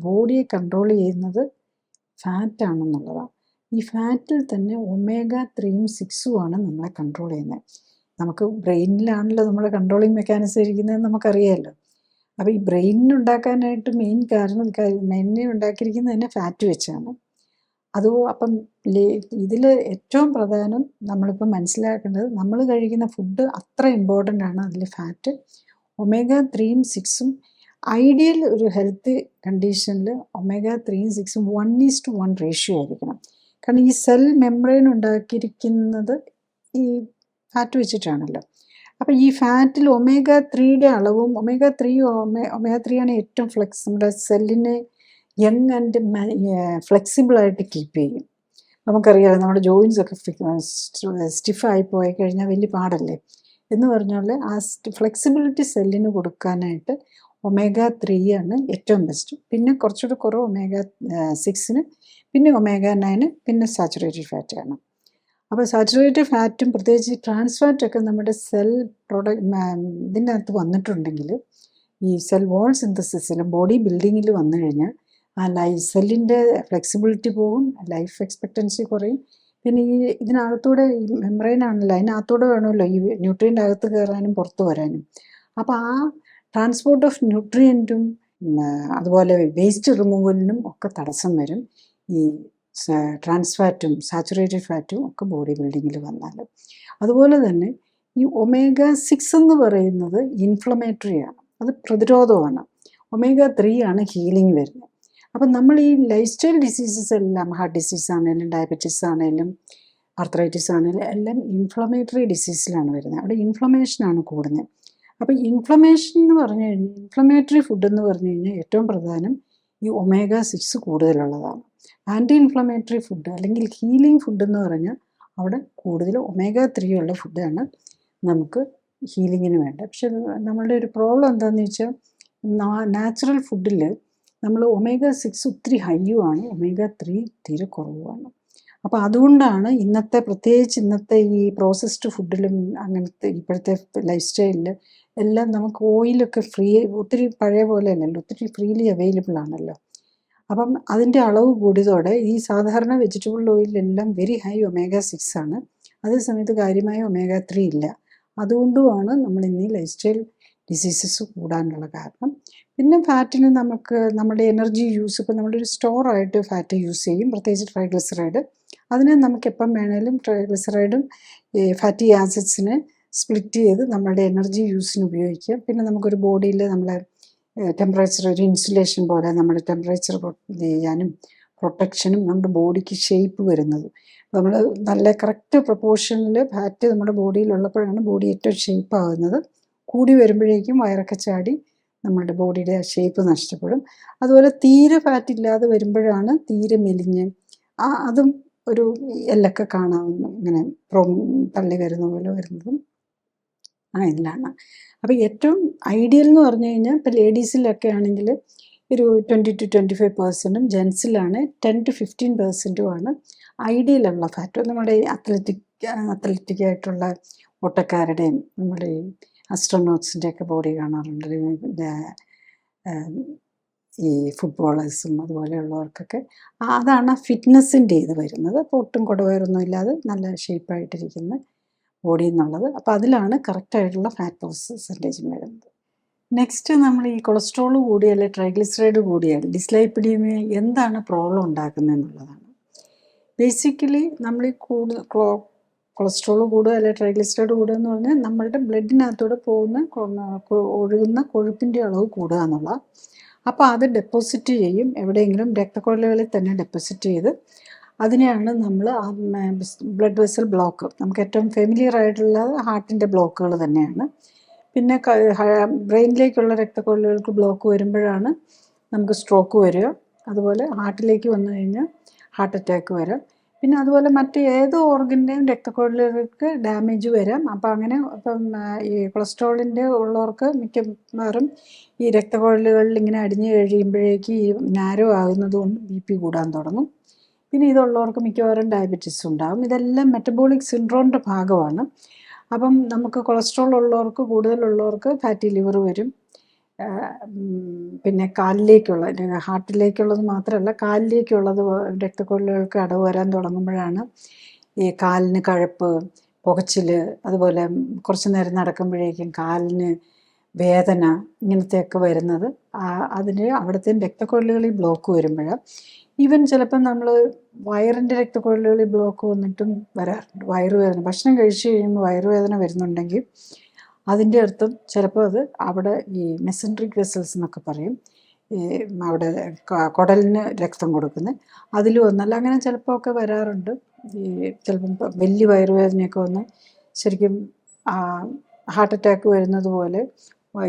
ബോഡിയെ കൺട്രോൾ ചെയ്യുന്നത് ഫാറ്റാണെന്നുള്ളതാണ്. ഈ ഫാറ്റിൽ തന്നെ omega-3 6 ആണ് നമ്മളെ കൺട്രോൾ ചെയ്യുന്നത്. നമുക്ക് ബ്രെയിനിലാണല്ലോ നമ്മൾ കൺട്രോളിങ് മെക്കാനിസം ഇരിക്കുന്നത് നമുക്കറിയാമല്ലോ. അപ്പോൾ ഈ ബ്രെയിനുണ്ടാക്കാനായിട്ട് മെയിൻലി ഉണ്ടാക്കിയിരിക്കുന്നത് തന്നെ ഫാറ്റ് വെച്ചാണ്. അപ്പം ഇതിൽ ഏറ്റവും പ്രധാനം നമ്മളിപ്പോൾ മനസ്സിലാക്കേണ്ടത്, നമ്മൾ കഴിക്കുന്ന ഫുഡ് അത്ര ഇമ്പോർട്ടൻ്റ് ആണ്. അതിൽ ഫാറ്റ് omega-3 6 ഐഡിയൽ ഒരു ഹെൽത്ത് കണ്ടീഷനിൽ omega-3 6 1:1 റേഷ്യോ ആയിരിക്കണം. കാരണം ഈ സെൽ മെംബ്രെയിൻ ഉണ്ടാക്കിയിരിക്കുന്നത് ഈ ഫാറ്റ് വെച്ചിട്ടാണല്ലോ. അപ്പോൾ ഈ ഫാറ്റിൽ omega-3 അളവും omega-3 ആണ് ഏറ്റവും നമ്മുടെ സെല്ലിനെ യങ് ആൻഡ് ഫ്ലെക്സിബിളായിട്ട് കീപ്പ് ചെയ്യും. നമുക്കറിയാം നമ്മുടെ ജോയിൻസ് ഒക്കെ സ്റ്റിഫായി പോയി കഴിഞ്ഞാൽ വലിയ പാടല്ലേ എന്ന് പറഞ്ഞാൽ ആ ഫ്ലെക്സിബിലിറ്റി സെല്ലിന് കൊടുക്കാനായിട്ട് omega-3 ആണ് ഏറ്റവും ബെസ്റ്റ്. പിന്നെ കുറച്ചുകൂടി കുറവ് omega-6, പിന്നെ omega-9, പിന്നെ സാച്ചുറേറ്റഡ് ഫാറ്റാണ്. അപ്പോൾ സാച്ചുറേറ്റഡ് ഫാറ്റും പ്രത്യേകിച്ച് ട്രാൻസ് ഫാറ്റൊക്കെ നമ്മുടെ സെൽ ഇതിനകത്ത് വന്നിട്ടുണ്ടെങ്കിൽ ഈ സെൽ വോൾ സിന്തസിസിലും ബോഡി ബിൽഡിങ്ങിൽ വന്നു കഴിഞ്ഞാൽ ആ സെല്ലിൻ്റെ ഫ്ലെക്സിബിലിറ്റി പോകും, ലൈഫ് എക്സ്പെക്റ്റൻസി കുറയും. പിന്നെ ഇതിനകത്തൂടെ ഈ മെംബ്രെയിനാണല്ലോ, അതിനകത്തൂടെ വേണമല്ലോ ഈ ന്യൂട്രിയൻ്റ് അകത്ത് കയറാനും പുറത്ത് വരാനും. അപ്പോൾ ആ ട്രാൻസ്പോർട്ട് ഓഫ് ന്യൂട്രിയൻറ്റും അതുപോലെ വേസ്റ്റ് റിമൂവലിനും ഒക്കെ തടസ്സം വരും ഈ ട്രാൻസ് ഫാറ്റും സാച്ചുറേറ്റഡ് ഫാറ്റും ഒക്കെ ബോഡി ബിൽഡിങ്ങിൽ വന്നാൽ. അതുപോലെ തന്നെ ഈ omega-6 എന്ന് പറയുന്നത് ഇൻഫ്ലമേറ്ററിയാണ്, അത് പ്രതിരോധമാണ്. omega-3 ആണ് ഹീലിംഗ് വരുന്നത്. അപ്പം നമ്മൾ ഈ ലൈഫ് സ്റ്റൈൽ ഡിസീസസ് എല്ലാം, ഹാർട്ട് ഡിസീസ് ആണെങ്കിലും ഡയബറ്റീസ് ആണെങ്കിലും ആർത്രൈറ്റിസ് ആണെങ്കിലും എല്ലാം ഇൻഫ്ലമേറ്ററി ഡിസീസിലാണ് വരുന്നത്. അവിടെ ഇൻഫ്ലമേഷനാണ് കൂടുന്നത്. അപ്പോൾ ഇൻഫ്ലമേഷൻ എന്ന് പറഞ്ഞു കഴിഞ്ഞാൽ, ഇൻഫ്ലമേറ്ററി ഫുഡ് എന്ന് പറഞ്ഞു കഴിഞ്ഞാൽ ഏറ്റവും പ്രധാനം ഈ omega-6 കൂടുതലുള്ളതാണ്. ആൻറ്റി ഇൻഫ്ലമേറ്ററി ഫുഡ് അല്ലെങ്കിൽ ഹീലിംഗ് ഫുഡ് എന്ന് പറഞ്ഞാൽ അവിടെ കൂടുതൽ omega-3 ഉള്ള ഫുഡാണ് നമുക്ക് ഹീലിങ്ങിന് വേണ്ടത്. പക്ഷെ നമ്മളുടെ ഒരു പ്രോബ്ലം എന്താണെന്ന് വെച്ചാൽ, നാച്ചുറൽ ഫുഡിൽ നമ്മൾ omega-6 ഒത്തിരി ഹൈയുമാണ്, omega-3 തീരെ കുറവുമാണ്. അപ്പോൾ അതുകൊണ്ടാണ് പ്രത്യേകിച്ച് ഇന്നത്തെ ഈ പ്രോസസ്ഡ് ഫുഡിലും അങ്ങനത്തെ ഇപ്പോഴത്തെ ലൈഫ് സ്റ്റൈലിൽ എല്ലാം നമുക്ക് ഓയിലൊക്കെ ഒത്തിരി പഴയ പോലെ അല്ലല്ലോ, ഒത്തിരി ഫ്രീലി അവൈലബിൾ ആണല്ലോ. അപ്പം അതിൻ്റെ അളവ് കൂടിയതോടെ ഈ സാധാരണ വെജിറ്റബിൾ ഓയിലെല്ലാം വെരി ഹൈ omega-6 ആണ്, അതേസമയത്ത് കാര്യമായ omega-3 ഇല്ല. അതുകൊണ്ടുമാണ് നമ്മൾ ഇന്ന് ലൈഫ് സ്റ്റൈൽ ഡിസീസസ് കൂടാനുള്ള കാരണം. പിന്നെ ഫാറ്റിന് നമുക്ക് നമ്മുടെ എനർജി യൂസ്, ഇപ്പോൾ നമ്മളൊരു സ്റ്റോറായിട്ട് ഫാറ്റ് യൂസ് ചെയ്യും, പ്രത്യേകിച്ച് ട്രൈഗ്ലിസറൈഡ്. അതിനെ നമുക്ക് എപ്പം വേണേലും ട്രൈഗ്ലിസറൈഡും ഈ ഫാറ്റി ആസിഡ്സിനെ സ്പ്ലിറ്റ് ചെയ്ത് നമ്മുടെ എനർജി യൂസിന് ഉപയോഗിക്കാം. പിന്നെ നമുക്കൊരു ബോഡിയിൽ നമ്മളെ ടെമ്പറേച്ചർ, ഒരു ഇൻസുലേഷൻ പോലെ നമ്മുടെ ടെമ്പറേച്ചർ ചെയ്യാനും പ്രൊട്ടക്ഷനും നമ്മുടെ ബോഡിക്ക് ഷേപ്പ് വരുന്നത്. നമ്മൾ നല്ല കറക്റ്റ് പ്രൊപ്പോർഷനിൽ ഫാറ്റ് നമ്മുടെ ബോഡിയിലുള്ളപ്പോഴാണ് ബോഡി ഏറ്റവും ഷേപ്പ് ആകുന്നത്. കൂടി വരുമ്പോഴേക്കും വയറൊക്കെ ചാടി നമ്മുടെ ബോഡിയുടെ ആ ഷേപ്പ് നഷ്ടപ്പെടും. അതുപോലെ തീരെ ഫാറ്റ് ഇല്ലാതെ വരുമ്പോഴാണ് തീരെ മെലിഞ്ഞ് അതും ഒരു എല്ലൊക്കെ കാണാവുന്ന ഇങ്ങനെ തള്ളി വരുന്ന പോലെ വരുന്നതും ഇതിലാണ്. അപ്പോൾ ഏറ്റവും ഐഡിയൽ എന്ന് പറഞ്ഞു കഴിഞ്ഞാൽ ഇപ്പോൾ ലേഡീസിലൊക്കെ ആണെങ്കിൽ ഒരു 20 to 25%, ജെൻസിലാണ് 10 to 15% ഐഡിയലുള്ള ഫാറ്റ്. നമ്മുടെ ഈ അത്ലറ്റിക് ആയിട്ടുള്ള ഓട്ടക്കാരുടെയും നമ്മുടെ ഈ അസ്ട്രോനോട്ട്സിൻ്റെയൊക്കെ ബോഡി കാണാറുണ്ട്. ഈ ഫുട്ബോളേഴ്സും അതുപോലെയുള്ളവർക്കൊക്കെ അതാണ് ഫിറ്റ്നസ്സിൻ്റെ ഇത് വരുന്നത്. അപ്പോൾ ഒട്ടും കുടവയറൊന്നും ഇല്ലാതെ നല്ല ഷേപ്പായിട്ടിരിക്കുന്ന ബോഡി എന്നുള്ളത്. അപ്പോൾ അതിലാണ് കറക്റ്റായിട്ടുള്ള ഫാറ്റ് പെർസെൻറ്റേജ് വരുന്നത്. നെക്സ്റ്റ്, നമ്മൾ ഈ കൊളസ്ട്രോൾ കൂടിയാൽ, ട്രൈഗ്ലിസറൈഡ് കൂടിയാൽ ഡിസ്ലൈപ്പിഡീമിയ എന്താണ് പ്രോബ്ലം ഉണ്ടാക്കുന്നത് എന്നുള്ളതാണ്. ബേസിക്കലി നമ്മൾ ഈ കൊളസ്ട്രോൾ കൂടുക അല്ലെങ്കിൽ ട്രൈഗ്ലിസറൈഡ് കൂടുക എന്ന് പറഞ്ഞാൽ നമ്മളുടെ ബ്ലഡിനകത്തൂടെ ഒഴുകുന്ന കൊഴുപ്പിൻ്റെ അളവ് കൂടുക എന്നുള്ള. അപ്പോൾ അത് ഡെപ്പോസിറ്റ് ചെയ്യും എവിടെയെങ്കിലും, രക്തക്കൊഴലുകളിൽ തന്നെ ഡെപ്പോസിറ്റ് ചെയ്ത് അതിനെയാണ് നമ്മൾ ബ്ലഡ് വെസൽ ബ്ലോക്ക്. നമുക്ക് ഏറ്റവും ഫെമിലിയർ ആയിട്ടുള്ള ഹാർട്ടിൻ്റെ ബ്ലോക്കുകൾ തന്നെയാണ്. പിന്നെ ബ്രെയിനിലേക്കുള്ള രക്തക്കൊഴലുകൾക്ക് ബ്ലോക്ക് വരുമ്പോഴാണ് നമുക്ക് സ്ട്രോക്ക് വരിക. അതുപോലെ ഹാർട്ടിലേക്ക് വന്നു കഴിഞ്ഞാൽ ഹാർട്ട് അറ്റാക്ക് വരാം. പിന്നെ അതുപോലെ മറ്റ് ഏത് ഓർഗൻ്റെയും രക്തക്കൊഴലുകൾക്ക് ഡാമേജ് വരാം. അപ്പോൾ അങ്ങനെ ഇപ്പം ഈ കൊളസ്ട്രോളിൻ്റെ ഉള്ളവർക്ക് മിക്കവാറും ഈ രക്തക്കൊഴലുകളിൽ ഇങ്ങനെ അടിഞ്ഞു കഴിയുമ്പോഴേക്ക് ഈ നാരോ ആകുന്നത് കൊണ്ട് BP കൂടാൻ തുടങ്ങും. പിന്നെ ഇതുള്ളവർക്ക് മിക്കവാറും ഡയബറ്റീസ് ഉണ്ടാകും. ഇതെല്ലാം മെറ്റബോളിക് സിൻഡ്രോമിൻ്റെ ഭാഗമാണ്. അപ്പം നമുക്ക് കൊളസ്ട്രോൾ ഉള്ളവർക്ക്, കൂടുതലുള്ളവർക്ക് ഫാറ്റി ലിവർ വരും. പിന്നെ കാലിലേക്കുള്ള, ഹാർട്ടിലേക്കുള്ളത് മാത്രമല്ല കാലിലേക്കുള്ളത് രക്തക്കൊഴലുകൾക്ക് അടവ് വരാൻ തുടങ്ങുമ്പോഴാണ് ഈ കാലിന് കഴപ്പ്, പുകച്ചിൽ, അതുപോലെ കുറച്ച് നേരം നടക്കുമ്പോഴേക്കും കാലിന് വേദന, ഇങ്ങനത്തെയൊക്കെ വരുന്നത് അതിന് അവിടുത്തെ രക്തക്കൊഴലുകളിൽ ബ്ലോക്ക് വരുമ്പോഴാണ്. ഈവൻ ചിലപ്പം നമ്മൾ വയറിൻ്റെ രക്തക്കൊഴലുകളിൽ ബ്ലോക്ക് വന്നിട്ടും വരാറുണ്ട്. വയറുവേദന, ഭക്ഷണം കഴിച്ചു കഴിയുമ്പോൾ വയറുവേദന വരുന്നുണ്ടെങ്കിൽ അതിൻ്റെ അർത്ഥം ചിലപ്പോൾ അത് അവിടെ ഈ മെസൻട്രിക് വെസൽസ് എന്നൊക്കെ പറയും, ഈ അവിടെ കുടലിന് രക്തം കൊടുക്കുന്നത്, അതിൽ വന്നല്ല. അങ്ങനെ ചിലപ്പോൾ ഒക്കെ വരാറുണ്ട്. ഈ ചിലപ്പം വലിയ വയറുവേദനയൊക്കെ വന്ന് ശരിക്കും ഹാർട്ട് അറ്റാക്ക് വരുന്നത് പോലെ,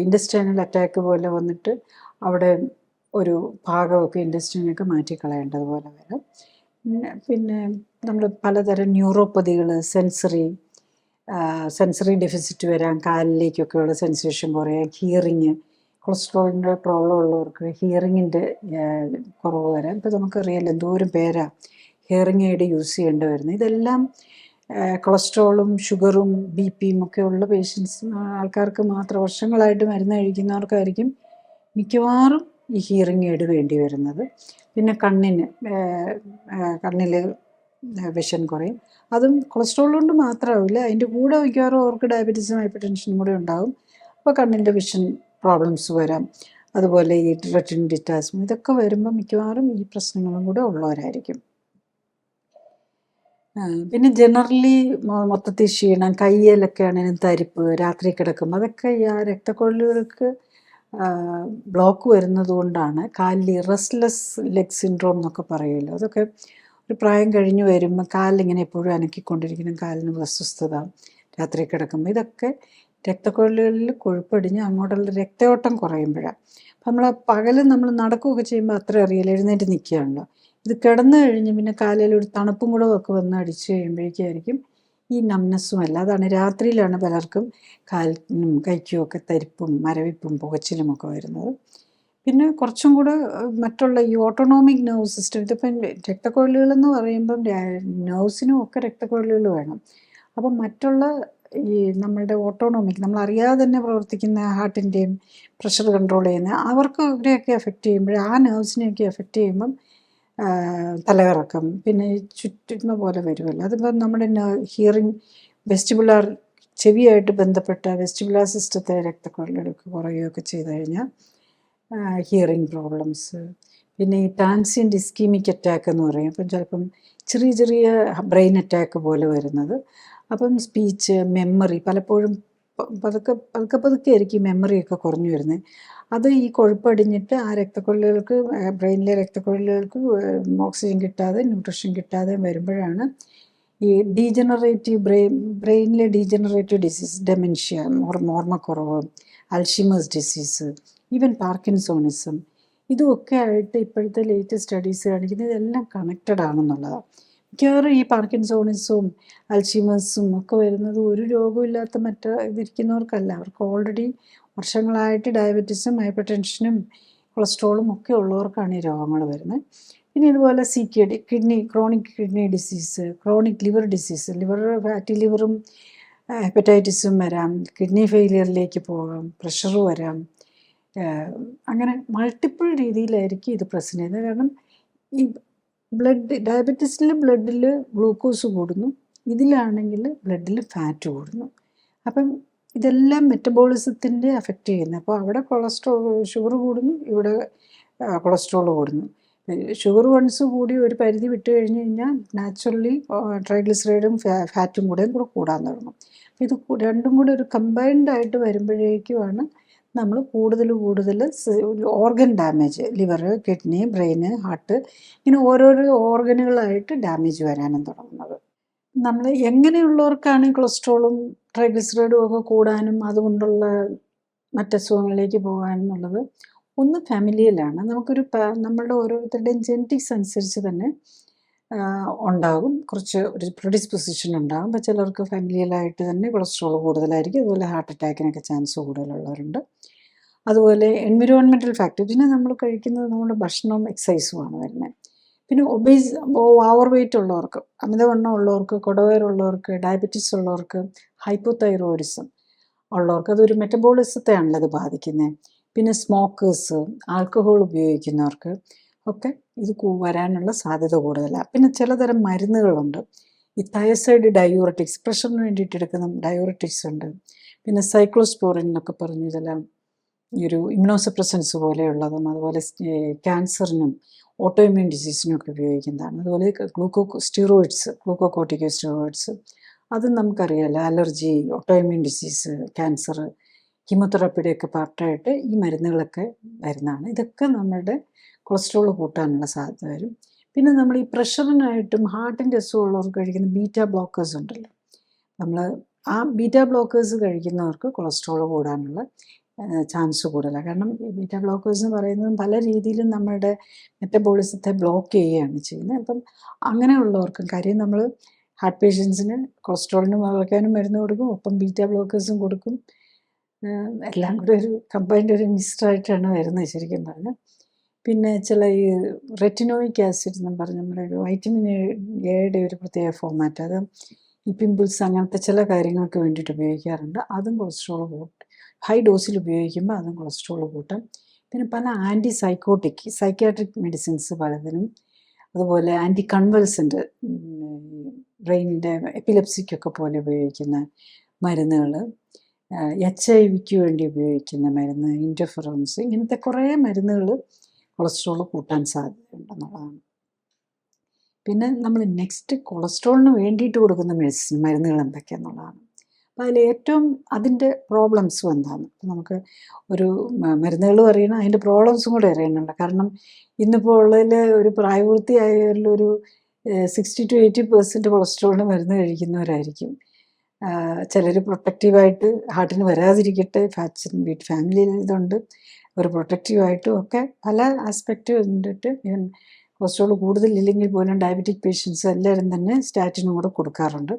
ഇൻഡസ്ട്രൈനൽ അറ്റാക്ക് പോലെ വന്നിട്ട് അവിടെ ഒരു ഭാഗമൊക്കെ ഇൻഡസ്ട്രീനൊക്കെ മാറ്റിക്കളയേണ്ടതുപോലെ വരാം. പിന്നെ നമ്മൾ പലതരം ന്യൂറോപ്പതികൾ, സെൻസറി ഡെഫിസിറ്റ് വരാം, കാലിലേക്കൊക്കെയുള്ള സെൻസേഷൻ കുറയാം, ഹിയറിങ്, കൊളസ്ട്രോളിൻ്റെ പ്രോബ്ലം ഉള്ളവർക്ക് ഹിയറിങ്ങിൻ്റെ കുറവ് വരാം. ഇപ്പോൾ നമുക്കറിയാമല്ലോ എന്തോരം പേരാ ഹിയറിങ് എയ്ഡ് യൂസ് ചെയ്യേണ്ടി വരുന്നത്. ഇതെല്ലാം കൊളസ്ട്രോളും ഷുഗറും BPയും ഒക്കെ ഉള്ള ആൾക്കാർക്ക് മാത്രം, വർഷങ്ങളായിട്ട് മരുന്ന് കഴിക്കുന്നവർക്കായിരിക്കും മിക്കവാറും ഈ ഹിയറിങ് എയ്ഡ് വേണ്ടി വരുന്നത്. പിന്നെ കണ്ണിൽ വിഷൻ കുറയും. അതും കൊളസ്ട്രോൾ കൊണ്ട് മാത്രമാവില്ല, അതിൻ്റെ കൂടെ മിക്കവാറും അവർക്ക് ഡയബറ്റീസും ഹൈപ്പർ ടെൻഷനും കൂടെ ഉണ്ടാകും. അപ്പോൾ കണ്ണിൻ്റെ വിഷൻ പ്രോബ്ലംസ് വരാം. അതുപോലെ ഈ റെറ്റിന ഡിറ്റാച്ച്മെൻറ്റ്, ഇതൊക്കെ വരുമ്പോൾ മിക്കവാറും ഈ പ്രശ്നങ്ങളും കൂടെ ഉള്ളവരായിരിക്കും. പിന്നെ ജനറലി മൊത്തത്തിൽ ക്ഷീണം, കയ്യിലൊക്കെ ആണെങ്കിലും തരിപ്പ്, രാത്രി കിടക്കും, അതൊക്കെ ഈ രക്തക്കൊഴലുകൾക്ക് ബ്ലോക്ക് വരുന്നത് കൊണ്ടാണ്. കാലിൽ റെസ്റ്റ്ലെസ് ലെഗ് സിൻഡ്രോം എന്നൊക്കെ പറയുമല്ലോ, അതൊക്കെ ഒരു പ്രായം കഴിഞ്ഞ് വരുമ്പോൾ കാലിലിങ്ങനെ എപ്പോഴും അനക്കിക്കൊണ്ടിരിക്കണം, കാലിന് അസ്വസ്ഥത, രാത്രി കിടക്കുമ്പോൾ, ഇതൊക്കെ രക്തക്കൊഴലുകളിൽ കൊഴുപ്പടിഞ്ഞ് അങ്ങോട്ടുള്ള രക്തയോട്ടം കുറയുമ്പോഴാണ്. നമ്മൾ പകൽ നമ്മൾ നടക്കുകയൊക്കെ ചെയ്യുമ്പോൾ അത്ര അറിയില്ല, എഴുന്നേറ്റ് നിൽക്കുകയാണല്ലോ. ഇത് കിടന്നു കഴിഞ്ഞ് പിന്നെ കാലിൽ ഒരു തണുപ്പും കൂടെ ഒക്കെ വന്ന് അടിച്ചു കഴിയുമ്പോഴേക്കായിരിക്കും ഈ നംനെസ്സും അല്ല. അതാണ് രാത്രിയിലാണ് പലർക്കും കാലിനും കൈക്കും ഒക്കെ തരിപ്പും മരവിപ്പും പുകച്ചിലുമൊക്കെ വരുന്നത്. പിന്നെ കുറച്ചും കൂടെ മറ്റുള്ള ഈ ഓട്ടോണോമിക് നെർവ് സിസ്റ്റം, ഇതിപ്പം രക്തക്കൊഴലുകളെന്ന് പറയുമ്പം നെർവ്സിനും ഒക്കെ രക്തക്കൊഴലുകൾ വേണം. അപ്പം മറ്റുള്ള ഈ നമ്മളുടെ ഓട്ടോണോമിക്, നമ്മൾ അറിയാതെ തന്നെ പ്രവർത്തിക്കുന്ന ഹാർട്ടിൻ്റെയും പ്രഷർ കൺട്രോൾ ചെയ്യുന്ന അവർക്ക് അവരെയൊക്കെ എഫക്റ്റ് ചെയ്യുമ്പോൾ, ആ നെർവ്സിനെയൊക്കെ എഫക്റ്റ് ചെയ്യുമ്പം തലകറക്കം, പിന്നെ ചുറ്റുന്ന പോലെ വരുമല്ലോ. അതിപ്പം നമ്മുടെ ഹിയറിങ് വെസ്റ്റിബുലാർ ചെവിയായിട്ട് ബന്ധപ്പെട്ട വെസ്റ്റിബുലാർ സിസ്റ്റത്തെ രക്തക്കുഴലുകൾക്ക് കുറയുകയൊക്കെ ചെയ്തു കഴിഞ്ഞാൽ ഹിയറിംഗ് പ്രോബ്ലംസ്, പിന്നെ ഈ ട്രാൻസിയൻറ്റ് ഇസ്കീമിക് അറ്റാക്ക് എന്ന് പറയും. അപ്പം ചിലപ്പം ചെറിയ ചെറിയ ബ്രെയിൻ അറ്റാക്ക് പോലെ വരുന്നത്. അപ്പം സ്പീച്ച്, മെമ്മറി പലപ്പോഴും പതുക്കെ പതുക്കെ പതുക്കെ ആയിരിക്കും മെമ്മറിയൊക്കെ കുറഞ്ഞു വരുന്നത്. അത് ഈ കൊഴുപ്പടിഞ്ഞിട്ട് ആ രക്തക്കൊഴലുകൾക്ക്, ബ്രെയിനിലെ രക്തക്കൊഴലുകൾക്ക് ഓക്സിജൻ കിട്ടാതെ, ന്യൂട്രിഷൻ കിട്ടാതെ വരുമ്പോഴാണ് ഈ ഡീജനറേറ്റീവ് ബ്രെയിനിലെ ഡീജനറേറ്റീവ് ഡിസീസ്, ഡെമെൻഷ്യ, ഓർമ്മക്കുറവ്, അൽഷിമേഴ്സ് ഡിസീസ്, ഈവൻ പാർക്കിൻസോണിസം, ഇതുമൊക്കെ ആയിട്ട് ഇപ്പോഴത്തെ ലേറ്റസ്റ്റ് സ്റ്റഡീസ് കാണിക്കുന്നത് ഇതെല്ലാം കണക്റ്റഡ് ആണെന്നുള്ളതാണ്. മിക്കവാറും ഈ പാർക്കിൻസോണിസവും അൽഷിമേഴ്സും ഒക്കെ വരുന്നത് ഒരു രോഗമില്ലാത്ത ഇതിരിക്കുന്നവർക്കല്ല. അവർക്ക് ഓൾറെഡി വർഷങ്ങളായിട്ട് ഡയബറ്റീസും ഹൈപ്പർ ടെൻഷനും കൊളസ്ട്രോളും ഒക്കെ ഉള്ളവർക്കാണ് ഈ രോഗങ്ങൾ വരുന്നത്. പിന്നെ ഇതുപോലെ CKD, chronic kidney disease, chronic liver disease, fatty ലിവറും ഹെപ്പറ്റൈറ്റിസും വരാം, കിഡ്നി ഫെയിലിയറിലേക്ക് പോകാം, പ്രഷർ വരാം. അങ്ങനെ മൾട്ടിപ്പിൾ രീതിയിലായിരിക്കും ഇത് പ്രശ്നം ചെയ്യുന്നത്. കാരണം ഈ ഡയബറ്റീസിൽ ബ്ലഡിൽ ഗ്ലൂക്കോസ് കൂടുന്നു, ഇതിലാണെങ്കിൽ ബ്ലഡിൽ ഫാറ്റ് കൂടുന്നു. അപ്പം ഇതെല്ലാം മെറ്റബോളിസത്തിൻ്റെ അഫക്റ്റ് ചെയ്യുന്നത്. അപ്പോൾ അവിടെ ഷുഗർ കൂടുന്നു, ഇവിടെ കൊളസ്ട്രോൾ കൂടുന്നു. ഷുഗർ വൺസ് കൂടി ഒരു പരിധി വിട്ട് കഴിഞ്ഞ് കഴിഞ്ഞാൽ നാച്ചുറലി ട്രൈഗ്ലിസറൈഡും ഫാറ്റും കൂടെ കൂടാൻ തുടങ്ങും. ഇത് രണ്ടും കൂടെ ഒരു കമ്പൈൻഡ് ആയിട്ട് വരുമ്പോഴേക്കുമാണ് നമ്മൾ കൂടുതൽ ഓർഗൻ ഡാമേജ്, ലിവർ, കിഡ്നി, ബ്രെയിന്, ഹാർട്ട്, ഇങ്ങനെ ഓരോരോ ഓർഗനുകളായിട്ട് ഡാമേജ് വരാനും തുടങ്ങുന്നത്. നമ്മൾ എങ്ങനെയുള്ളവർക്കാണ് കൊളസ്ട്രോളും ട്രൈഗ്ലിസറൈഡും ഒക്കെ കൂടാനും അതുകൊണ്ടുള്ള മറ്റസുഖങ്ങളിലേക്ക് പോകാനെന്നുള്ളത് ഒന്ന് ഫാമിലിയിലാണ്. നമ്മളുടെ ഓരോരുത്തരുടെയും ജെനറ്റിക്സ് അനുസരിച്ച് തന്നെ ഉണ്ടാകും, കുറച്ച് ഒരു പ്രിഡിസ്പൊസിഷൻ ഉണ്ടാകും. അപ്പോൾ ചിലർക്ക് ഫാമിലിയിലായിട്ട് തന്നെ കൊളസ്ട്രോൾ കൂടുതലായിരിക്കും, അതുപോലെ ഹാർട്ട് അറ്റാക്കിനൊക്കെ ചാൻസ് കൂടുതലുള്ളവരുണ്ട്. അതുപോലെ എൻവിറോൺമെൻറ്റൽ ഫാക്ടർ, പിന്നെ നമ്മൾ കഴിക്കുന്നത് നമ്മുടെ ഭക്ഷണവും എക്സസൈസുമാണ് വരുന്നത്. പിന്നെ ഓവർ വെയ്റ്റ് ഉള്ളവർക്ക്, അമിതവണ്ണം ഉള്ളവർക്ക്, കുടവയറുള്ളവർക്ക്, ഡയബറ്റീസ് ഉള്ളവർക്ക്, ഹൈപ്പോതൈറോയിഡിസം ഉള്ളവർക്ക്, അതൊരു മെറ്റബോളിസത്തെയാണല്ലോ അത് ബാധിക്കുന്നത്. പിന്നെ സ്മോക്കേഴ്സ്, ആൽക്കഹോൾ ഉപയോഗിക്കുന്നവർക്ക് ഒക്കെ ഇത് വരാനുള്ള സാധ്യത കൂടുതലാണ്. പിന്നെ ചിലതരം മരുന്നുകളുണ്ട്, ഈ തയസൈഡ് ഡയൂററ്റിക്സ്, പ്രഷറിന് വേണ്ടിയിട്ട് എടുക്കുന്ന ഡയൂററ്റിക്സ് ഉണ്ട്. പിന്നെ സൈക്ലോസ്പോറിൻ എന്നൊക്കെ പറഞ്ഞ് ഇതെല്ലാം ഈ ഒരു ഇമ്യൂണോസപ്രസൻസ് പോലെയുള്ളതും, അതുപോലെ ക്യാൻസറിനും ഓട്ടോ ഇമ്മ്യൂൺ ഡിസീസിനും ഒക്കെ ഉപയോഗിക്കുന്നതാണ്. അതുപോലെ ഗ്ലൂക്കോകോർട്ടിക്കോസ്റ്റീറോയിഡ്സ്, അതും നമുക്കറിയാമല്ലോ, allergy, autoimmune disease, cancer, കീമോതെറാപ്പിയുടെയൊക്കെ പാർട്ടായിട്ട് ഈ മരുന്നുകളൊക്കെ വരുന്നതാണ്. ഇതൊക്കെ നമ്മുടെ കൊളസ്ട്രോൾ കൂട്ടാനുള്ള സാധ്യത വരും. പിന്നെ നമ്മൾ ഈ പ്രഷറിനായിട്ടും ഹാർട്ടിൻ്റെ അസുഖമുള്ളവർക്ക് കഴിക്കുന്ന ബീറ്റാ ബ്ലോക്കേഴ്സ് ഉണ്ടല്ലോ, നമ്മൾ ആ ബീറ്റാ ബ്ലോക്കേഴ്സ് കഴിക്കുന്നവർക്ക് കൊളസ്ട്രോൾ കൂടാനുള്ള ചാൻസ് കൂടുതലാണ്. കാരണം ഈ ബീറ്റാ ബ്ലോക്കേഴ്സ് എന്ന് പറയുന്നത് പല രീതിയിലും നമ്മുടെ മെറ്റബോളിസത്തെ ബ്ലോക്ക് ചെയ്യുകയാണ് ചെയ്യുന്നത്. അപ്പം അങ്ങനെയുള്ളവർക്കും, കാര്യം നമ്മൾ ഹാർട്ട് പേഷ്യൻസിന് കൊളസ്ട്രോളിന് കുറയ്ക്കാനും മരുന്ന് കൊടുക്കും, ഒപ്പം ബീറ്റാ ബ്ലോക്കേഴ്സും കൊടുക്കും. എല്ലാം കൂടെ ഒരു കമ്പൈൻഡ് ഒരു മിക്സ്ഡായിട്ടാണ് വരുന്നത് ശരിക്കും പറഞ്ഞാൽ. പിന്നെ ചില ഈ റെറ്റിനോയിക് ആസിഡ് എന്നും പറഞ്ഞ് നമ്മുടെ ഒരു വൈറ്റമിൻ എയുടെ ഒരു പ്രത്യേക ഫോമാറ്റ്, അത് ഈ പിമ്പിൾസ് അങ്ങനത്തെ ചില കാര്യങ്ങൾക്ക് വേണ്ടിയിട്ട് ഉപയോഗിക്കാറുണ്ട്. അതും കൊളസ്ട്രോൾ കൂട്ടും. ഹൈ ഡോസിൽ ഉപയോഗിക്കുമ്പോൾ അതും കൊളസ്ട്രോൾ കൂട്ടാം. പിന്നെ പല സൈക്യാട്രിക് മെഡിസിൻസ് പലതിനും, അതുപോലെ ആൻറ്റി കൺവൾസൻ്റ്, ബ്രെയിനിൻ്റെ എപ്പിലെപ്സിക്കൊക്കെ പോലെ ഉപയോഗിക്കുന്ന മരുന്നുകൾ, HIV വേണ്ടി ഉപയോഗിക്കുന്ന മരുന്ന്, ഇൻ്റർഫെറോൺസ്, ഇങ്ങനത്തെ കുറേ മരുന്നുകൾ കൊളസ്ട്രോൾ കൂട്ടാൻ സാധ്യതയുണ്ടെന്നുള്ളതാണ്. പിന്നെ നമ്മൾ നെക്സ്റ്റ് കൊളസ്ട്രോളിന് വേണ്ടിയിട്ട് കൊടുക്കുന്ന മരുന്നുകൾ എന്തൊക്കെയാണെന്നുള്ളതാണ്. അപ്പോൾ അതിലേറ്റവും അതിൻ്റെ പ്രോബ്ലംസും എന്താണ്, നമുക്ക് ഒരു മരുന്നുകൾ അറിയണം, അതിൻ്റെ പ്രോബ്ലംസും കൂടെ അറിയണമല്ലോ. കാരണം ഇന്നിപ്പോൾ ഉള്ളതിൽ ഒരു പ്രായപൂർത്തിയായവരിലൊരു 60 to 80% കൊളസ്ട്രോളിന് മരുന്ന് കഴിക്കുന്നവരായിരിക്കും. ചിലർ പ്രൊട്ടക്റ്റീവായിട്ട് ഹാർട്ടിന് വരാതിരിക്കട്ടെ, ഫാമിലിയിൽ ഇതുണ്ട്, ഒരു പ്രൊട്ടക്റ്റീവായിട്ടും ഒക്കെ പല ആസ്പെക്റ്റ് കണ്ടിട്ട് ഈവൻ കൊളസ്ട്രോൾ കൂടുതലില്ലെങ്കിൽ പോലും ഡയബറ്റിക് പേഷ്യൻസ് എല്ലാവരും തന്നെ സ്റ്റാറ്റിനും കൂടെ കൊടുക്കാറുണ്ട്.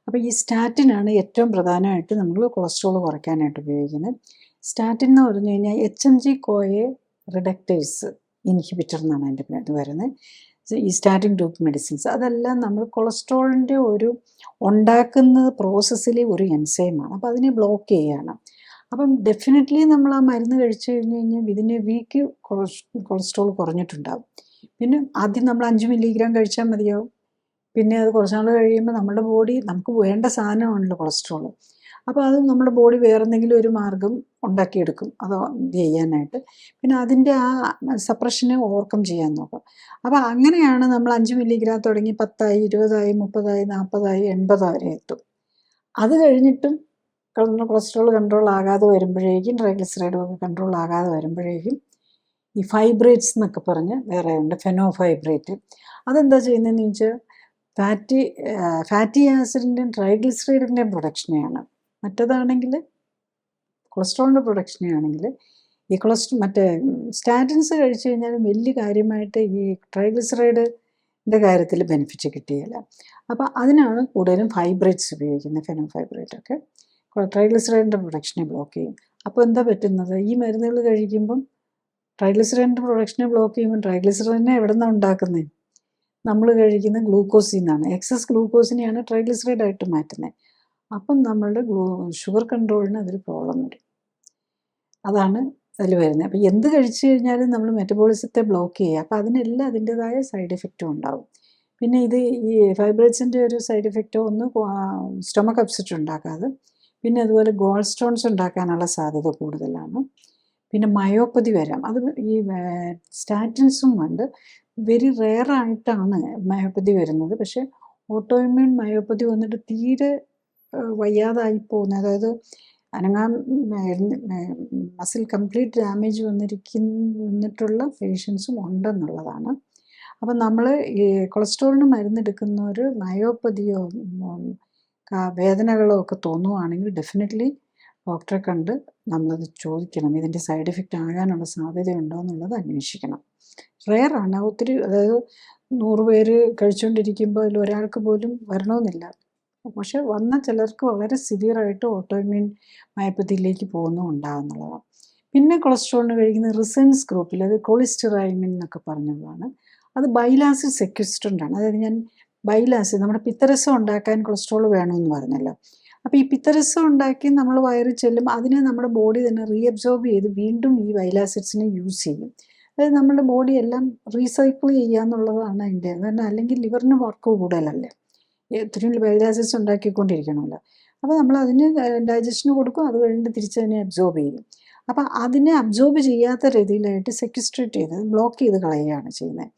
അപ്പോൾ ഈ സ്റ്റാറ്റിനാണ് ഏറ്റവും പ്രധാനമായിട്ട് നമ്മൾ കൊളസ്ട്രോൾ കുറയ്ക്കാനായിട്ട് ഉപയോഗിക്കുന്നത്. സ്റ്റാറ്റിൻ എന്ന് പറഞ്ഞു കഴിഞ്ഞാൽ HMG-CoA റിഡക്റ്റേഴ്സ് ഇൻഹിബിറ്റർ എന്നാണ് അതിൻ്റെ പേര് വരുന്നത്. ഈ സ്റ്റാറ്റിൻ ഗ്രൂപ്പ് മെഡിസിൻസ് അതെല്ലാം നമ്മൾ കൊളസ്ട്രോളിൻ്റെ ഒരു ഉണ്ടാക്കുന്ന പ്രോസസ്സിലെ ഒരു എൻസൈമാണ്. അപ്പോൾ അതിനെ ബ്ലോക്ക് ചെയ്യുകയാണ്. അപ്പം ഡെഫിനറ്റ്ലി നമ്മൾ ആ മരുന്ന് കഴിച്ചു കഴിഞ്ഞ് കഴിഞ്ഞാൽ വിതിൻ എ വീക്ക് കൊളസ്ട്രോൾ കുറഞ്ഞിട്ടുണ്ടാകും. പിന്നെ ആദ്യം നമ്മൾ 5 മില്ലിഗ്രാം കഴിച്ചാൽ മതിയാവും. പിന്നെ അത് കുറച്ച് നാൾ കഴിയുമ്പോൾ നമ്മുടെ ബോഡി, നമുക്ക് വേണ്ട സാധനമാണല്ലോ കൊളസ്ട്രോൾ, അപ്പോൾ അത് നമ്മുടെ ബോഡി വേറെ എന്തെങ്കിലും ഒരു മാർഗം ഉണ്ടാക്കിയെടുക്കും അത് ചെയ്യാനായിട്ട്. പിന്നെ അതിൻ്റെ ആ സപ്രഷനെ ഓവർകം ചെയ്യാൻ നോക്കും. അപ്പോൾ അങ്ങനെയാണ് നമ്മൾ 5 മില്ലിഗ്രാം തുടങ്ങി 10ആയി 20ആയി 30ആയി 40ആയി 80 വരെ എത്തും. അത് കഴിഞ്ഞിട്ടും കൊളസ്ട്രോൾ കൺട്രോൾ ആകാതെ വരുമ്പോഴേക്കും ട്രൈഗ്ലിസറൈഡും ഒക്കെ കൺട്രോൾ ആകാതെ വരുമ്പോഴേക്കും ഈ ഫൈബ്രേറ്റ്സ് എന്നൊക്കെ പറഞ്ഞ് വേറെ ഉണ്ട്, ഫെനോഫൈബ്രേറ്റ്. അതെന്താ ചെയ്യുന്നതെന്ന് ചോദിച്ചാൽ ഫാറ്റി ആസിഡിൻ്റെയും ട്രൈഗ്ലിസറൈഡിൻ്റെയും പ്രൊഡക്ഷനെയാണ്. മറ്റേതാണെങ്കിൽ കൊളസ്ട്രോളിൻ്റെ പ്രൊഡക്ഷനെയാണെങ്കിൽ ഈ മറ്റേ സ്റ്റാറ്റിൻസ് കഴിച്ചു കഴിഞ്ഞാലും വലിയ കാര്യമായിട്ട് ഈ ട്രൈഗ്ലിസറൈഡിൻ്റെ കാര്യത്തിൽ ബെനിഫിറ്റ് കിട്ടുകയില്ല. അപ്പോൾ അതിനാണ് കൂടുതലും ഫൈബ്രേറ്റ്സ് ഉപയോഗിക്കുന്നത്. ഫെനോഫൈബ്രേറ്റ് ഒക്കെ ട്രൈഗ്ലിസറൈഡിൻ്റെ പ്രൊഡക്ഷനെ ബ്ലോക്ക് ചെയ്യും. അപ്പോൾ എന്താ പറ്റുന്നത്, ഈ മരുന്നുകൾ കഴിക്കുമ്പം ട്രൈഗ്ലിസറൈഡിൻ്റെ പ്രൊഡക്ഷനെ ബ്ലോക്ക് ചെയ്യുമ്പോൾ ട്രൈഗ്ലിസറൈഡിനെ എവിടെ നിന്നാണ് ഉണ്ടാക്കുന്നത്? നമ്മൾ കഴിക്കുന്ന ഗ്ലൂക്കോസിൽ നിന്നാണ്. എക്സസ് ഗ്ലൂക്കോസിനെയാണ് ട്രൈഗ്ലിസറൈഡായിട്ട് മാറ്റുന്നത്. അപ്പം നമ്മളുടെ ഷുഗർ കൺട്രോളിന് അതൊരു പ്രോബ്ലം വരും. അതാണ് അതിൽ വരുന്നത്. അപ്പോൾ എന്ത് കഴിച്ചു കഴിഞ്ഞാലും നമ്മൾ മെറ്റബോളിസത്തെ ബ്ലോക്ക് ചെയ്യുക. അപ്പോൾ അതിനെല്ലാം അതിൻ്റെതായ സൈഡ് എഫക്റ്റും ഉണ്ടാകും. പിന്നെ ഇത് ഈ ഫൈബ്രേറ്റ്സിൻ്റെ ഒരു സൈഡ് എഫക്റ്റോ ഒന്ന് സ്റ്റൊമക്ക് അപ്സെറ്റ് ഉണ്ടാക്കാതെ, പിന്നെ അതുപോലെ ഗോൾ സ്റ്റോൺസ് ഉണ്ടാക്കാനുള്ള സാധ്യത കൂടുതലാണ്. പിന്നെ മയോപ്പതി വരാം. അത് ഈ സ്റ്റാറ്റിൻസും കൊണ്ട് വെരി റെയർ ആയിട്ടാണ് മയോപ്പതി വരുന്നത്. പക്ഷേ ഓട്ടോഇമ്മ്യൂൺ മയോപ്പതി വന്നിട്ട് തീരെ വയ്യാതായി പോകുന്നത്, അതായത് അനങ്ങാൻ മസിൽ കംപ്ലീറ്റ് ഡാമേജ് വന്നിട്ടുള്ള പേഷ്യൻസും ഉണ്ടെന്നുള്ളതാണ്. അപ്പം നമ്മൾ ഈ കൊളസ്ട്രോളിന് മരുന്നെടുക്കുന്നവർ മയോപ്പതിയോ വേദനകളോ ഒക്കെ തോന്നുവാണെങ്കിൽ ഡെഫിനറ്റ്ലി ഡോക്ടറെ കണ്ട് നമ്മളത് ചോദിക്കണം. ഇതിൻ്റെ സൈഡ് എഫക്റ്റ് ആകാനുള്ള സാധ്യതയുണ്ടോ എന്നുള്ളത് അന്വേഷിക്കണം. റെയറാണ് ഒത്തിരി, അതായത് 100 പേര് കഴിച്ചുകൊണ്ടിരിക്കുമ്പോൾ അതിൽ ഒരാൾക്ക് പോലും വരണമെന്നില്ല. പക്ഷെ വന്ന ചിലർക്ക് വളരെ സിവിയറായിട്ട് ഓട്ടോഇമ്മ്യൂൺ മയോപ്പതിയിലേക്ക് ഉണ്ടാകുന്നുള്ളതാണ്. പിന്നെ കൊളസ്ട്രോളിന് കഴിക്കുന്ന റിസൻസ് ഗ്രൂപ്പിൽ, അത് കോളിസ്റ്ററൈമിൻ എന്നൊക്കെ പറഞ്ഞതാണ്. അത് ബൈലാസിഡ് സെക്വസ്ട്രൻ്റ് ആണ്. അതായത് ഞാൻ ബൈലാസിഡ്, നമ്മുടെ പിത്തരസം ഉണ്ടാക്കാൻ കൊളസ്ട്രോൾ വേണമെന്ന് പറഞ്ഞല്ലോ. അപ്പോൾ ഈ പിത്തരസം ഉണ്ടാക്കി നമ്മൾ വയറിൽ ചെല്ലും, അതിനെ നമ്മുടെ ബോഡി തന്നെ റീഅബ്സോർബ് ചെയ്ത് വീണ്ടും ഈ ബൈലാസിഡ്സിനെ യൂസ് ചെയ്യും. അതായത് നമ്മുടെ ബോഡി എല്ലാം റീസൈക്കിൾ ചെയ്യുക എന്നുള്ളതാണ് അതിൻ്റെ. കാരണം അല്ലെങ്കിൽ ലിവറിന് വർക്ക് കൂടുതലല്ലേ, ഇത്രയും ബൈലാസിഡ്സ് ഉണ്ടാക്കിക്കൊണ്ടിരിക്കണമല്ലോ. അപ്പോൾ നമ്മൾ അതിന് ഡൈജഷന് കൊടുക്കും, അത് കഴിഞ്ഞിട്ട് തിരിച്ചതിനെ അബ്സോർബ് ചെയ്യും. അപ്പോൾ അതിനെ അബ്സോർബ് ചെയ്യാത്ത രീതിയിലായിട്ട് സെക്വസ്ട്രേറ്റ് ചെയ്ത് ബ്ലോക്ക് ചെയ്ത് കളയുകയാണ് ചെയ്യുന്നത്.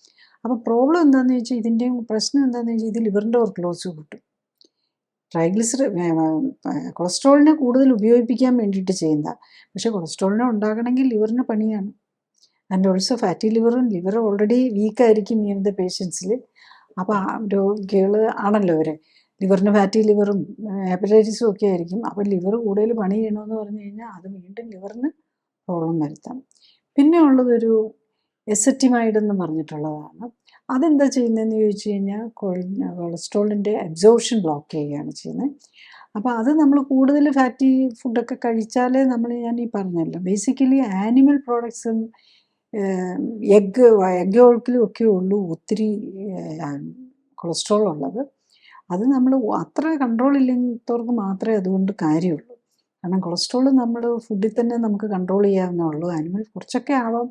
അപ്പോൾ പ്രോബ്ലം എന്താണെന്ന് വെച്ചാൽ, ഇതിൻ്റെ പ്രശ്നം എന്താണെന്ന് വെച്ചാൽ ഇത് ലിവറിൻ്റെ വർക്ക്ലോസ് കൂട്ടും. കൊളസ്ട്രോളിനെ കൂടുതൽ ഉപയോഗിപ്പിക്കാൻ വേണ്ടിയിട്ട് ചെയ്യുന്ന, പക്ഷേ കൊളസ്ട്രോളിനെ ഉണ്ടാകണമെങ്കിൽ ലിവറിന് പണിയാണ്. And also fatty liver already വീക്കായിരിക്കും ഇങ്ങനത്തെ പേഷ്യൻസിൽ. അപ്പോൾ രോഗികൾ ആണല്ലോ അവർ, ലിവറിന് ഫാറ്റി ലിവറും ഹെപ്പറ്റൈറ്റിസും ഒക്കെ ആയിരിക്കും. അപ്പോൾ ലിവർ കൂടുതൽ പണി ചെയ്യണമെന്ന് പറഞ്ഞു കഴിഞ്ഞാൽ അത് വീണ്ടും ലിവറിന് പ്രോബ്ലം വരുത്താം. പിന്നെ ഉള്ളതൊരു എസറ്റിമൈഡ് എന്ന് പറഞ്ഞിട്ടുള്ളതാണ്. അതെന്താ ചെയ്യുന്നതെന്ന് ചോദിച്ചു കഴിഞ്ഞാൽ കൊളസ്ട്രോളിൻ്റെ അബ്സോർപ്ഷൻ ബ്ലോക്ക് ചെയ്യുകയാണ് ചെയ്യുന്നത്. അപ്പോൾ അത് നമ്മൾ കൂടുതൽ ഫാറ്റി ഫുഡൊക്കെ കഴിച്ചാലേ ഞാൻ ഈ പറഞ്ഞല്ലോ, ബേസിക്കലി ആനിമൽ പ്രോഡക്ട്സും എഗ്ഗ് യോൾക്കിലും ഒക്കെ ഉള്ളൂ ഒത്തിരി കൊളസ്ട്രോൾ ഉള്ളത്. അത് നമ്മൾ അത്ര കൺട്രോൾ ഇല്ലാത്തവർക്ക് മാത്രമേ അതുകൊണ്ട് കാര്യമുള്ളൂ. കാരണം കൊളസ്ട്രോൾ നമ്മൾ ഫുഡിൽ തന്നെ നമുക്ക് കൺട്രോൾ ചെയ്യാവുന്നുള്ളൂ. ആനിമൽ കുറച്ചൊക്കെ ആവാം,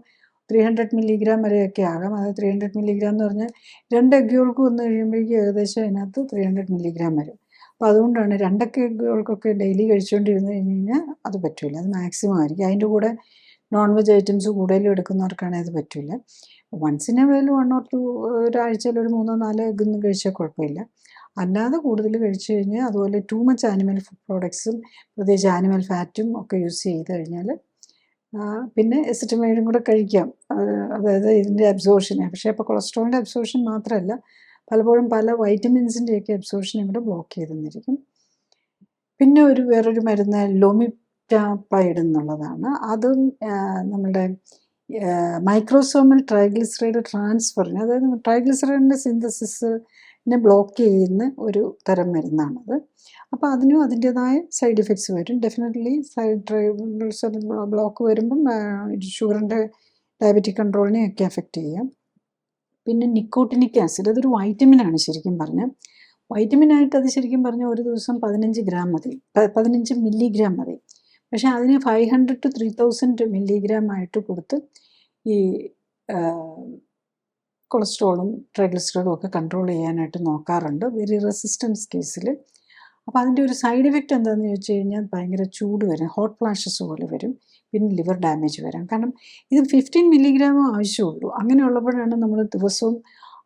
300 മില്ലിഗ്രാം വരെയൊക്കെ ആകാം. അത് 300 മില്ലിഗ്രാം എന്ന് പറഞ്ഞാൽ 2 എഗ്ഗ് യോൾക്ക് വന്നു കഴിയുമ്പോഴേക്കും ഏകദേശം അതിനകത്ത് 300 മില്ലിഗ്രാം വരും. അപ്പോൾ അതുകൊണ്ടാണ് 2 എഗ്ഗ് യോൾക്കൊക്കെ ഡെയിലി കഴിച്ചുകൊണ്ടിരുന്ന് കഴിഞ്ഞ് കഴിഞ്ഞാൽ അത് പറ്റില്ല, അത് മാക്സിമം ആയിരിക്കും. അതിൻ്റെ കൂടെ നോൺ വെജ് ഐറ്റംസ് കൂടുതലും എടുക്കുന്നവർക്കാണെങ്കിൽ അത് പറ്റില്ല. Once in a while 1 or 2 ഒരാഴ്ചയിൽ ഒരു 3-4 എഗ്ഗൊന്നും കഴിച്ചാൽ കുഴപ്പമില്ല. അല്ലാതെ കൂടുതൽ കഴിച്ചു കഴിഞ്ഞാൽ, അതുപോലെ ടു മച്ച് ആനിമൽ ഫുഡ് പ്രോഡക്ട്സും പ്രത്യേകിച്ച് ആനിമൽ ഫാറ്റും ഒക്കെ യൂസ് ചെയ്ത് കഴിഞ്ഞാൽ പിന്നെ എസറ്റമൈഡും കൂടെ കഴിക്കാം, അതായത് ഇതിൻ്റെ അബ്സോർഷനെ. പക്ഷേ ഇപ്പോൾ കൊളസ്ട്രോളിൻ്റെ അബ്സോർഷൻ മാത്രമല്ല, പലപ്പോഴും പല വൈറ്റമിൻസിൻ്റെയൊക്കെ അബ്സോർഷനെ കൂടെ ബ്ലോക്ക് ചെയ്തെന്നിരിക്കും. പിന്നെ വേറൊരു മരുന്ന് ലോമിറ്റാപ്പൈഡ് എന്നുള്ളതാണ്. അതും നമ്മുടെ മൈക്രോസോമൽ ട്രൈഗ്ലിസറൈഡ് ട്രാൻസ്ഫറിന്, അതായത് ട്രൈഗ്ലിസറൈഡിൻ്റെ സിന്തസിസിനെ ബ്ലോക്ക് ചെയ്യുന്ന ഒരു തരം മരുന്നാണത്. അപ്പോൾ അതിനും അതിൻ്റേതായ സൈഡ് ഇഫക്ട്സ് വരും. ഡെഫിനറ്റ്ലി ട്രൈഗ്ലിസറൈഡ് ബ്ലോക്ക് വരുമ്പം ഷുഗറിൻ്റെ ഡയബറ്റിക് കൺട്രോളിനെയൊക്കെ എഫക്റ്റ് ചെയ്യാം. പിന്നെ നിക്കോട്ടിനിക് ആസിഡ്, അതൊരു വൈറ്റമിനാണ് ശരിക്കും പറഞ്ഞാൽ. വൈറ്റമിനായിട്ട് അത് ശരിക്കും പറഞ്ഞാൽ ഒരു ദിവസം 15 ഗ്രാം മതി, 15 മില്ലിഗ്രാം മതി. പക്ഷേ അതിന് 500 to 3000 മില്ലിഗ്രാം ആയിട്ട് കൊടുത്ത് ഈ കൊളസ്ട്രോളും ട്രൈഗ്ലിസറൈഡും ഒക്കെ കൺട്രോൾ ചെയ്യാനായിട്ട് നോക്കാറുണ്ട് വെരി റെസിസ്റ്റൻസ് കേസിൽ. അപ്പോൾ അതിൻ്റെ ഒരു സൈഡ് എഫക്റ്റ് എന്താണെന്ന് ചോദിച്ചു കഴിഞ്ഞാൽ ഭയങ്കര ചൂട് വരും, ഹോട്ട് ഫ്ലാഷസ് പോലെ വരും, പിന്നെ ലിവർ ഡാമേജ് വരാം. കാരണം ഇത് 15 മില്ലിഗ്രാമേ ആവശ്യമുള്ളൂ. അങ്ങനെയുള്ളപ്പോഴാണ് നമ്മൾ ദിവസവും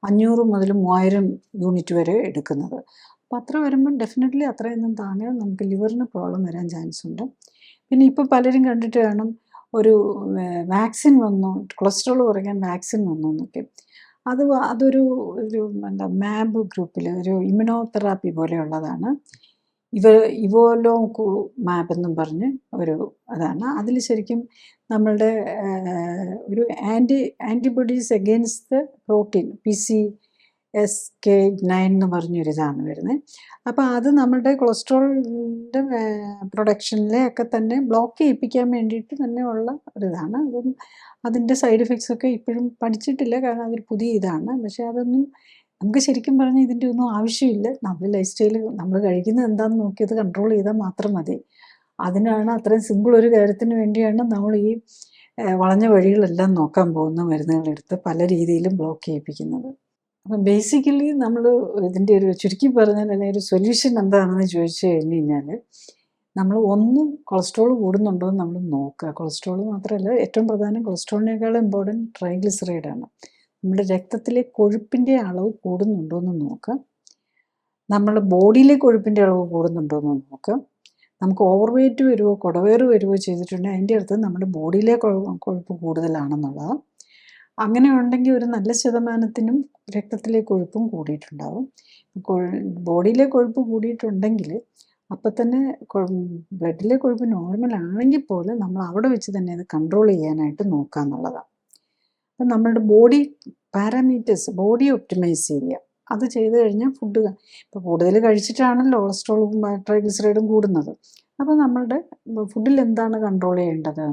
500 മുതൽ 3000 യൂണിറ്റ് വരെ എടുക്കുന്നത്. അപ്പോൾ അത്ര വരുമ്പോൾ ഡെഫിനറ്റ്ലി അത്രയൊന്നും താങ്ങാൻ നമുക്ക് ലിവറിന് പ്രോബ്ലം വരാൻ ചാൻസ് ഉണ്ട്. പിന്നെ ഇപ്പോൾ പലരും കണ്ടിട്ട് കാണും ഒരു വാക്സിൻ വന്നു, കൊളസ്ട്രോൾ കുറയ്ക്കാൻ വാക്സിൻ വന്നു എന്നൊക്കെ. അതൊരു എന്താ മാബ് ഗ്രൂപ്പിൽ ഒരു ഇമ്മ്യൂണോതെറാപ്പി പോലെയുള്ളതാണ്. ഇവോലോ മാബ് എന്നും പറഞ്ഞ് ഒരു അതാണ്. അതിൽ ശരിക്കും നമ്മളുടെ ഒരു antibodies against the protein PCSK9 എന്ന് പറഞ്ഞൊരിതാണ് വരുന്നത്. അപ്പോൾ അത് നമ്മുടെ കൊളസ്ട്രോളിൻ്റെ പ്രൊഡക്ഷനിലെ ഒക്കെ തന്നെ ബ്ലോക്ക് ചെയ്യിപ്പിക്കാൻ വേണ്ടിയിട്ട് തന്നെ ഉള്ള ഒരിതാണ്. അതും അതിൻ്റെ സൈഡ് എഫക്ട്സ് ഒക്കെ ഇപ്പോഴും പഠിച്ചിട്ടില്ല, കാരണം അതൊരു പുതിയ ഇതാണ്. പക്ഷേ അതൊന്നും നമുക്ക് ശരിക്കും പറഞ്ഞാൽ ഇതിൻ്റെ ഒന്നും ആവശ്യമില്ല. നമ്മുടെ ലൈഫ് സ്റ്റൈൽ നമ്മൾ കഴിക്കുന്നത് എന്താണെന്ന് നോക്കി അത് കൺട്രോൾ ചെയ്താൽ മാത്രം മതി. അതിനാണ് അത്രയും സിമ്പിൾ ഒരു കാര്യത്തിന് വേണ്ടിയാണ് നമ്മൾ ഈ വളഞ്ഞ വഴികളെല്ലാം നോക്കാൻ പോകുന്ന മരുന്നുകളെടുത്ത് പല രീതിയിലും ബ്ലോക്ക് ചെയ്യിപ്പിക്കുന്നത്. അപ്പം ബേസിക്കലി നമ്മൾ ഇതിൻ്റെ ഒരു ചുരുക്കി പറഞ്ഞാൽ അല്ലെങ്കിൽ ഒരു സൊല്യൂഷൻ എന്താണെന്ന് ചോദിച്ചു കഴിഞ്ഞ് കഴിഞ്ഞാൽ നമ്മൾ ഒന്നും കൊളസ്ട്രോൾ കൂടുന്നുണ്ടോ എന്ന് നമ്മൾ നോക്കുക. കൊളസ്ട്രോൾ മാത്രമല്ല, ഏറ്റവും പ്രധാനം കൊളസ്ട്രോളിനേക്കാളും ഇമ്പോർട്ടൻറ്റ് ട്രൈഗ്ലിസറൈഡാണ്. നമ്മുടെ രക്തത്തിലെ കൊഴുപ്പിൻ്റെ അളവ് കൂടുന്നുണ്ടോ എന്ന് നോക്കുക. നമ്മുടെ ബോഡിയിലെ കൊഴുപ്പിൻ്റെ അളവ് കൂടുന്നുണ്ടോ എന്ന് നോക്കുക. നമുക്ക് ഓവർ വെയ്റ്റ് വരുമോ കുടവേറ് വരുമോ ചെയ്തിട്ടുണ്ടെങ്കിൽ അതിൻ്റെ അടുത്ത് നമ്മുടെ ബോഡിയിലെ കൊഴുപ്പ് കൂടുതലാണെന്നുള്ളതാണ്. അങ്ങനെ ഉണ്ടെങ്കിൽ ഒരു നല്ല ശതമാനത്തിനും രക്തത്തിലെ കൊഴുപ്പും കൂടിയിട്ടുണ്ടാവും. ബോഡിയിലെ കൊഴുപ്പ് കൂടിയിട്ടുണ്ടെങ്കിൽ അപ്പം തന്നെ ബ്ലഡിലെ കൊഴുപ്പ് നോർമൽ ആണെങ്കിൽ പോലും നമ്മൾ അവിടെ വെച്ച് തന്നെ അത് കൺട്രോൾ ചെയ്യാനായിട്ട് നോക്കുക എന്നുള്ളതാണ്. അപ്പം നമ്മളുടെ ബോഡി പാരാമീറ്റേഴ്സ് ബോഡി ഒപ്റ്റിമൈസ് ചെയ്യുക. അത് ചെയ്ത് കഴിഞ്ഞാൽ ഫുഡ് ഇപ്പോൾ കൂടുതൽ കഴിച്ചിട്ടാണല്ലോ കൊളസ്ട്രോളും ട്രൈഗ്ലിസറൈഡും കൂടുന്നത്. അപ്പോൾ നമ്മളുടെ ഫുഡിൽ എന്താണ് കൺട്രോൾ ചെയ്യേണ്ടത്?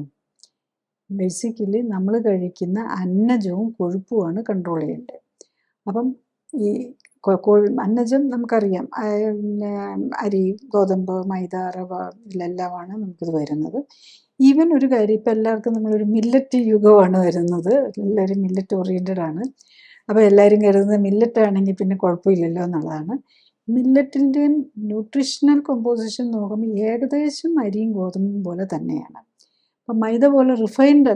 ബേസിക്കലി നമ്മൾ കഴിക്കുന്ന അന്നജവും കൊഴുപ്പുമാണ് കൺട്രോൾ ചെയ്യേണ്ടത്. അപ്പം ഈ അന്നജം നമുക്കറിയാം, അരി, ഗോതമ്പ്, മൈദ, റവ ഇതിലെല്ലാമാണ് നമുക്കിത് വരുന്നത്. ഈവൻ ഒരു കാര്യം, ഇപ്പം എല്ലാവർക്കും നമ്മളൊരു മില്ലറ്റ് യുഗമാണ് വരുന്നത്. എല്ലാവരും മില്ലറ്റ് ഓറിയൻറ്റഡ് ആണ്. അപ്പോൾ എല്ലാവരും കരുതുന്നത് മില്ലറ്റ് ആണെങ്കിൽ പിന്നെ കുഴപ്പമില്ലല്ലോ എന്നുള്ളതാണ്. മില്ലറ്റിൻ്റെ ന്യൂട്രീഷണൽ കോമ്പോസിഷൻ നോക്കുമ്പോൾ ഏകദേശം അരിയും ഗോതമ്പും പോലെ തന്നെയാണ്. അപ്പം മൈദ പോലെ റിഫൈൻഡ്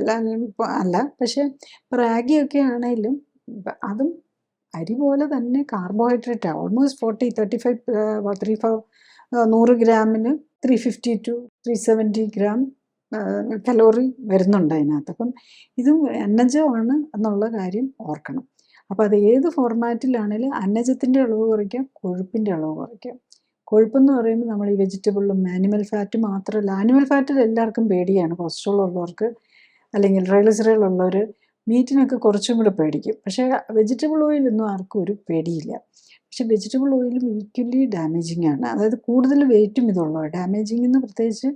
അല്ല. പക്ഷേ ഇപ്പോൾ റാഗിയൊക്കെ ആണെങ്കിലും അതും അരി പോലെ തന്നെ കാർബോഹൈഡ്രേറ്റാണ്. ഓൾമോസ്റ്റ് 35 100 ഗ്രാമിന് 350 to 370 ഗ്രാം കലോറി വരുന്നുണ്ട് അതിനകത്ത്. അപ്പം ഇതും അന്നജമാണ് എന്നുള്ള കാര്യം ഓർക്കണം. അപ്പോൾ അത് ഏത് ഫോർമാറ്റിലാണെങ്കിലും അന്നജത്തിൻ്റെ അളവ് കുറയ്ക്കാം, കൊഴുപ്പിൻ്റെ അളവ് കുറയ്ക്കാം. കൊഴുപ്പെന്ന് പറയുമ്പോൾ നമ്മൾ ഈ വെജിറ്റബിളും ആനിമൽ ഫാറ്റ് മാത്രമല്ല, ആനിമൽ ഫാറ്റിൽ എല്ലാവർക്കും പേടിയാണ്. കൊളസ്ട്രോൾ ഉള്ളവർക്ക് അല്ലെങ്കിൽ ട്രൈഗ്ലിസറൈഡ് ഉള്ളവർ മീറ്റിനൊക്കെ കുറച്ചും കൂടെ പേടിക്കും. പക്ഷേ വെജിറ്റബിൾ ഓയിലൊന്നും ആർക്കും ഒരു പേടിയില്ല. പക്ഷേ വെജിറ്റബിൾ ഓയിലും ഈക്വലി ഡാമേജിങ് ആണ്. അതായത് കൂടുതൽ വെയിറ്റും ഇതുള്ളൂ. ഡാമേജിങ് എന്ന് പ്രത്യേകിച്ച്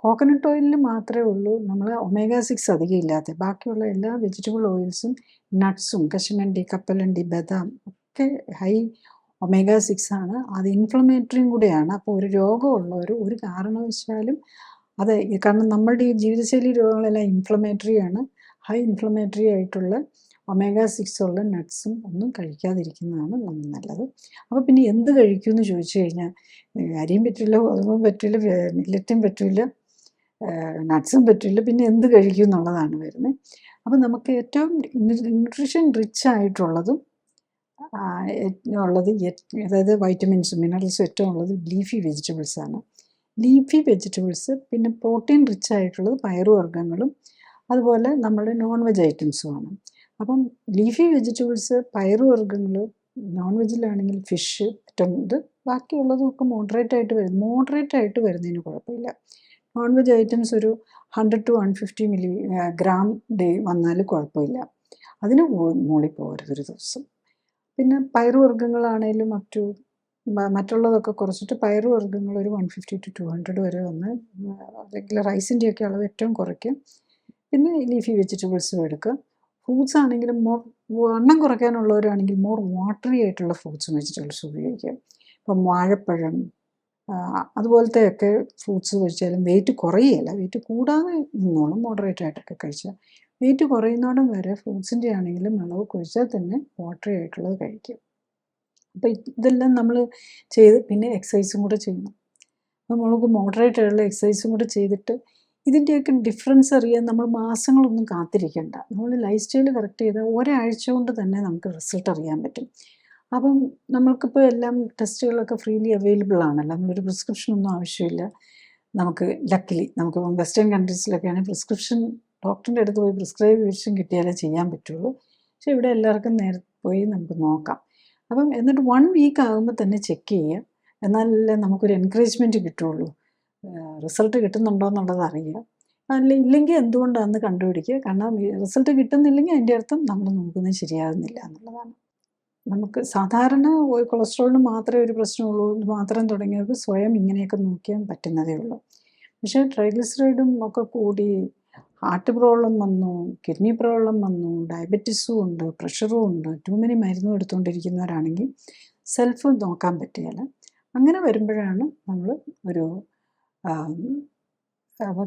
കോക്കനട്ട് ഓയിലിൽ മാത്രമേ ഉള്ളൂ നമ്മൾ omega-6 അധികം ഇല്ലാത്ത. ബാക്കിയുള്ള എല്ലാ വെജിറ്റബിൾ ഓയിൽസും നട്ട്സും കശുവണ്ടി, കപ്പലണ്ടി, ബദാം ഒക്കെ ഹൈ omega-6 ആണ്. അത് ഇൻഫ്ലമേറ്ററിയും കൂടെയാണ്. അപ്പോൾ ഒരു രോഗമുള്ളവർ ഒരു കാരണവശാലും അത്, കാരണം നമ്മളുടെ ഈ ജീവിതശൈലി രോഗങ്ങളെല്ലാം ഇൻഫ്ലമേറ്ററിയാണ്. ഹൈ ഇൻഫ്ലമേറ്ററി ആയിട്ടുള്ള omega-6 ഉള്ള നട്ട്സും ഒന്നും കഴിക്കാതിരിക്കുന്നതാണ് നല്ലത്. അപ്പോൾ പിന്നെ എന്ത് കഴിക്കുമെന്ന് ചോദിച്ചു കഴിഞ്ഞാൽ അരിയും പറ്റില്ല, ഗോതമ്പും പറ്റില്ല, മില്ലറ്റും പറ്റില്ല, നട്ട്സും പറ്റില്ല, പിന്നെ എന്ത് കഴിക്കും എന്നുള്ളതാണ് വരുന്നത്. അപ്പോൾ നമുക്ക് ഏറ്റവും ന്യൂട്രീഷൻ റിച്ച് ആയിട്ടുള്ളതും അതായത് വൈറ്റമിൻസും മിനറൽസും ഏറ്റവും ഉള്ളത് ലീഫി വെജിറ്റബിൾസാണ്. ലീഫി വെജിറ്റബിൾസ്, പിന്നെ പ്രോട്ടീൻ റിച്ച് ആയിട്ടുള്ളത് പയറുവർഗ്ഗങ്ങളും അതുപോലെ നമ്മുടെ നോൺ വെജ് ഐറ്റംസുമാണ്. അപ്പം ലീഫി വെജിറ്റബിൾസ്, പയറുവർഗ്ഗങ്ങൾ, നോൺ വെജിലാണെങ്കിൽ ഫിഷ് ഏറ്റവും ഇത്, ബാക്കിയുള്ളതൊക്കെ മോഡറേറ്റ് ആയിട്ട് വരുന്നതിന് കുഴപ്പമില്ല. നോൺ വെജ് ഐറ്റംസ് ഒരു 100 to 150 ഗ്രാം ഡേ വന്നാൽ കുഴപ്പമില്ല. അതിന് മുകളിൽ പോകരുത് ഒരു ദിവസം. പിന്നെ പയറുവർഗ്ഗങ്ങളാണേലും മറ്റുള്ളതൊക്കെ കുറച്ചിട്ട് പയറുവർഗ്ഗങ്ങൾ ഒരു 150 to 200 വരെ വന്ന്, അല്ലെങ്കിൽ റൈസിൻ്റെയൊക്കെ അളവ് ഏറ്റവും കുറയ്ക്കും. പിന്നെ ലീഫി വെജിറ്റബിൾസും എടുക്കുക. ഫ്രൂട്ട്സ് ആണെങ്കിലും വണ്ണം കുറയ്ക്കാനുള്ളവരാണെങ്കിൽ മോർ വാട്ടറി ആയിട്ടുള്ള ഫ്രൂട്ട്സും വെജിറ്റബിൾസും ഉപയോഗിക്കുക. ഇപ്പം വാഴപ്പഴം അതുപോലത്തെയൊക്കെ ഫ്രൂട്ട്സ് കഴിച്ചാലും വെയിറ്റ് കുറയുകയില്ല, വെയിറ്റ് കൂടാതെ നിന്നോളും. മോഡറേറ്റ് ആയിട്ടൊക്കെ കഴിച്ചാൽ വെയിറ്റ് കുറയുന്നോടം വരെ ഫ്രൂട്ട്സിൻ്റെ ആണെങ്കിലും അളവ് കുഴിച്ചാൽ തന്നെ വാട്ടറി ആയിട്ടുള്ളത് കഴിക്കും. അപ്പോൾ ഇതെല്ലാം നമ്മൾ ചെയ്ത് പിന്നെ എക്സസൈസും കൂടെ ചെയ്യണം. അപ്പോൾ നമുക്ക് മോഡറേറ്റ് ആയിട്ടുള്ള എക്സസൈസും കൂടെ ചെയ്തിട്ട് ഇതിൻ്റെയൊക്കെ ഡിഫറൻസ് അറിയാൻ നമ്മൾ മാസങ്ങളൊന്നും കാത്തിരിക്കേണ്ട. നമ്മൾ ലൈഫ് സ്റ്റൈൽ കറക്റ്റ് ചെയ്താൽ ഒരാഴ്ച കൊണ്ട് തന്നെ നമുക്ക് റിസൾട്ട് അറിയാൻ പറ്റും. അപ്പം നമ്മൾക്കിപ്പോൾ എല്ലാം ടെസ്റ്റുകളൊക്കെ ഫ്രീലി അവൈലബിൾ ആണല്ലോ, നമ്മളൊരു പ്രിസ്ക്രിപ്ഷനൊന്നും ആവശ്യമില്ല. നമുക്ക് ലക്കിലി നമുക്കിപ്പം വെസ്റ്റേൺ കൺട്രീസിലൊക്കെയാണ് പ്രിസ്ക്രിപ്ഷൻ ഡോക്ടറിൻ്റെ അടുത്ത് പോയി പ്രിസ്ക്രിപ്ഷൻ കിട്ടിയാലേ ചെയ്യാൻ പറ്റുള്ളൂ. പക്ഷേ ഇവിടെ എല്ലാവർക്കും നേരത്തെ പോയി നമുക്ക് നോക്കാം. അപ്പം എന്നിട്ട് 1 വീക്ക് ആകുമ്പോൾ തന്നെ ചെക്ക് ചെയ്യുക. എന്നാലല്ലേ നമുക്കൊരു എൻകറേജ്മെൻറ്റ് കിട്ടുള്ളൂ. റിസൾട്ട് കിട്ടുന്നുണ്ടോ എന്നുള്ളത് അറിയുക. ഇല്ലെങ്കിൽ എന്തുകൊണ്ടാണെന്ന് കണ്ടുപിടിക്കുക. കാരണം റിസൾട്ട് കിട്ടുന്നില്ലെങ്കിൽ അതിൻ്റെ അർത്ഥം നമ്മൾ നോക്കുന്നത് ശരിയാകുന്നില്ല എന്നുള്ളതാണ്. നമുക്ക് സാധാരണ കൊളസ്ട്രോളിന് മാത്രമേ ഒരു പ്രശ്നമുള്ളൂ, ഇത് മാത്രം തുടങ്ങിയവർക്ക് സ്വയം ഇങ്ങനെയൊക്കെ നോക്കിയാൽ പറ്റുന്നതേ ഉള്ളൂ. പക്ഷേ ട്രൈഗ്ലിസറൈഡും ഒക്കെ കൂടി ഹാർട്ട് പ്രോബ്ലം വന്നു, കിഡ്നി പ്രോബ്ലം വന്നു, ഡയബറ്റീസും ഉണ്ട്, പ്രഷറും ഉണ്ട്, ടൂ മെനി മരുന്നും എടുത്തുകൊണ്ടിരിക്കുന്നവരാണെങ്കിൽ സെൽഫ് നോക്കാൻ പറ്റുകയില്ല. അങ്ങനെ വരുമ്പോഴാണ് നമ്മൾ ഒരു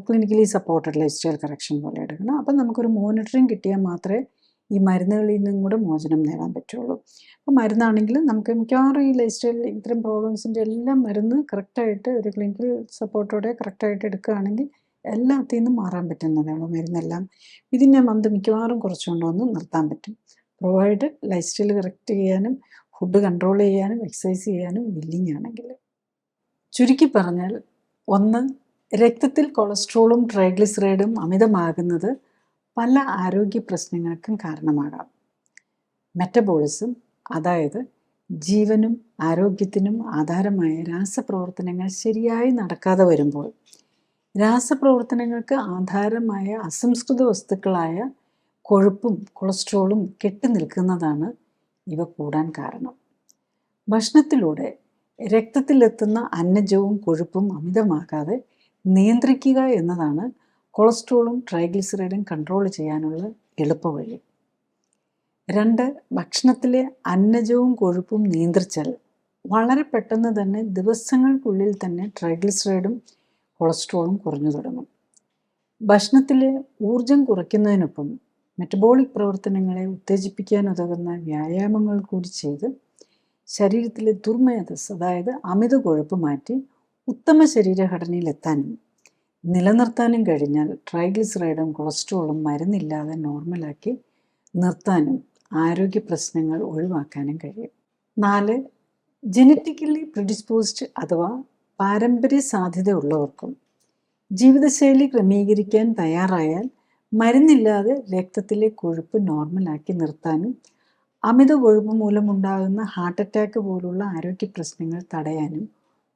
clinically supported life style correction പോലെ എടുക്കണം. അപ്പം നമുക്കൊരു മോണിറ്ററിങ് കിട്ടിയാൽ മാത്രമേ ഈ മരുന്നുകളിൽ നിന്നും കൂടെ മോചനം നേടാൻ പറ്റുള്ളൂ. അപ്പോൾ മരുന്നാണെങ്കിൽ നമുക്ക് മിക്കവാറും ഈ ലൈഫ് സ്റ്റൈൽ ഇത്തരം പ്രോബ്ലംസിൻ്റെ എല്ലാം മരുന്ന് കറക്റ്റായിട്ട് ഒരു ക്ലിനിക്കൽ സപ്പോർട്ടോടെ കറക്റ്റായിട്ട് എടുക്കുകയാണെങ്കിൽ എല്ലാത്തിൽ നിന്നും മാറാൻ പറ്റുന്നതേ ഉള്ളൂ. മരുന്നെല്ലാം ഇതിനെ മന്ത് മിക്കവാറും കുറച്ചുകൊണ്ടൊന്ന് നിർത്താൻ പറ്റും. പ്രൊവൈഡ് ലൈഫ് സ്റ്റൈൽ കറക്റ്റ് ചെയ്യാനും ഫുഡ് കൺട്രോൾ ചെയ്യാനും എക്സസൈസ് ചെയ്യാനും വില്ലിങ് ആണെങ്കിൽ. ചുരുക്കി പറഞ്ഞാൽ, 1, രക്തത്തിൽ കൊളസ്ട്രോളും ട്രൈഗ്ലിസറൈഡും അമിതമാകുന്നത് പല ആരോഗ്യ പ്രശ്നങ്ങൾക്കും കാരണമാകാം. മെറ്റബോളിസം, അതായത് ജീവനും ആരോഗ്യത്തിനും ആധാരമായ രാസപ്രവർത്തനങ്ങൾ ശരിയായി നടക്കാതെ വരുമ്പോൾ രാസപ്രവർത്തനങ്ങൾക്ക് ആധാരമായ അസംസ്കൃത വസ്തുക്കളായ കൊഴുപ്പും കൊളസ്ട്രോളും കെട്ടിനിൽക്കുന്നതാണ് ഇവ കൂടാൻ കാരണം. ഭക്ഷണത്തിലൂടെ രക്തത്തിലെത്തുന്ന അന്നജവും കൊഴുപ്പും അമിതമാകാതെ നിയന്ത്രിക്കുക എന്നതാണ് കൊളസ്ട്രോളും ട്രൈഗ്ലിസറൈഡും കൺട്രോൾ ചെയ്യാനുള്ള എളുപ്പവഴി. 2, ഭക്ഷണത്തിലെ അന്നജവും കൊഴുപ്പും നിയന്ത്രിച്ചാൽ വളരെ പെട്ടെന്ന് തന്നെ ദിവസങ്ങൾക്കുള്ളിൽ തന്നെ ട്രൈഗ്ലിസറൈഡും കൊളസ്ട്രോളും കുറഞ്ഞു തുടങ്ങും. ഭക്ഷണത്തിലെ ഊർജം കുറയ്ക്കുന്നതിനൊപ്പം മെറ്റബോളിക് പ്രവർത്തനങ്ങളെ ഉത്തേജിപ്പിക്കാനുതകുന്ന വ്യായാമങ്ങൾ കൂടി ചെയ്ത് ശരീരത്തിലെ ദുർമേധസ്, അതായത് അമിത കൊഴുപ്പ് മാറ്റി ഉത്തമ ശരീരഘടനയിലെത്താനും നിലനിർത്താനും കഴിഞ്ഞാൽ ട്രൈഗ്ലിസറൈഡും കൊളസ്ട്രോളും മരുന്നില്ലാതെ നോർമലാക്കി നിർത്താനും ആരോഗ്യ പ്രശ്നങ്ങൾ ഒഴിവാക്കാനും കഴിയും. 4, ജനറ്റിക്കലി പ്രിഡിസ്പോസ്ഡ് അഥവാ പാരമ്പര്യ സാധ്യത ഉള്ളവർക്കും ജീവിതശൈലി ക്രമീകരിക്കാൻ തയ്യാറായാൽ മരുന്നില്ലാതെ രക്തത്തിലെ കൊഴുപ്പ് നോർമലാക്കി നിർത്താനും അമിത കൊഴുപ്പ് മൂലമുണ്ടാകുന്ന ഹാർട്ട് അറ്റാക്ക് പോലുള്ള ആരോഗ്യ പ്രശ്നങ്ങൾ തടയാനും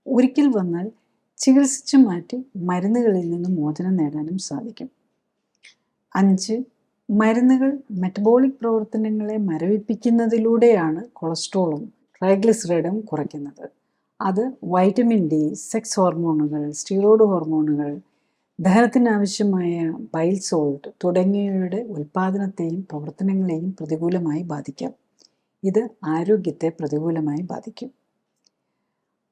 ഒരിക്കൽ വന്നാൽ ചികിത്സിച്ചു മാറ്റി മരുന്നുകളിൽ നിന്ന് മോചനം നേടാനും സാധിക്കും. 5, മരുന്നുകൾ മെറ്റബോളിക് പ്രവർത്തനങ്ങളെ മരവിപ്പിക്കുന്നതിലൂടെയാണ് കൊളസ്ട്രോളും ട്രൈഗ്ലിസറൈഡും കുറയ്ക്കുന്നത്. അത് വൈറ്റമിൻ ഡി, സെക്സ് ഹോർമോണുകൾ, സ്റ്റിറോയ്ഡ് ഹോർമോണുകൾ, ദഹനത്തിനാവശ്യമായ ബൈൽ സോൾട്ട് തുടങ്ങിയവയുടെ ഉൽപ്പാദനത്തെയും പ്രവർത്തനങ്ങളെയും പ്രതികൂലമായി ബാധിക്കാം. ഇത് ആരോഗ്യത്തെ പ്രതികൂലമായി ബാധിക്കും.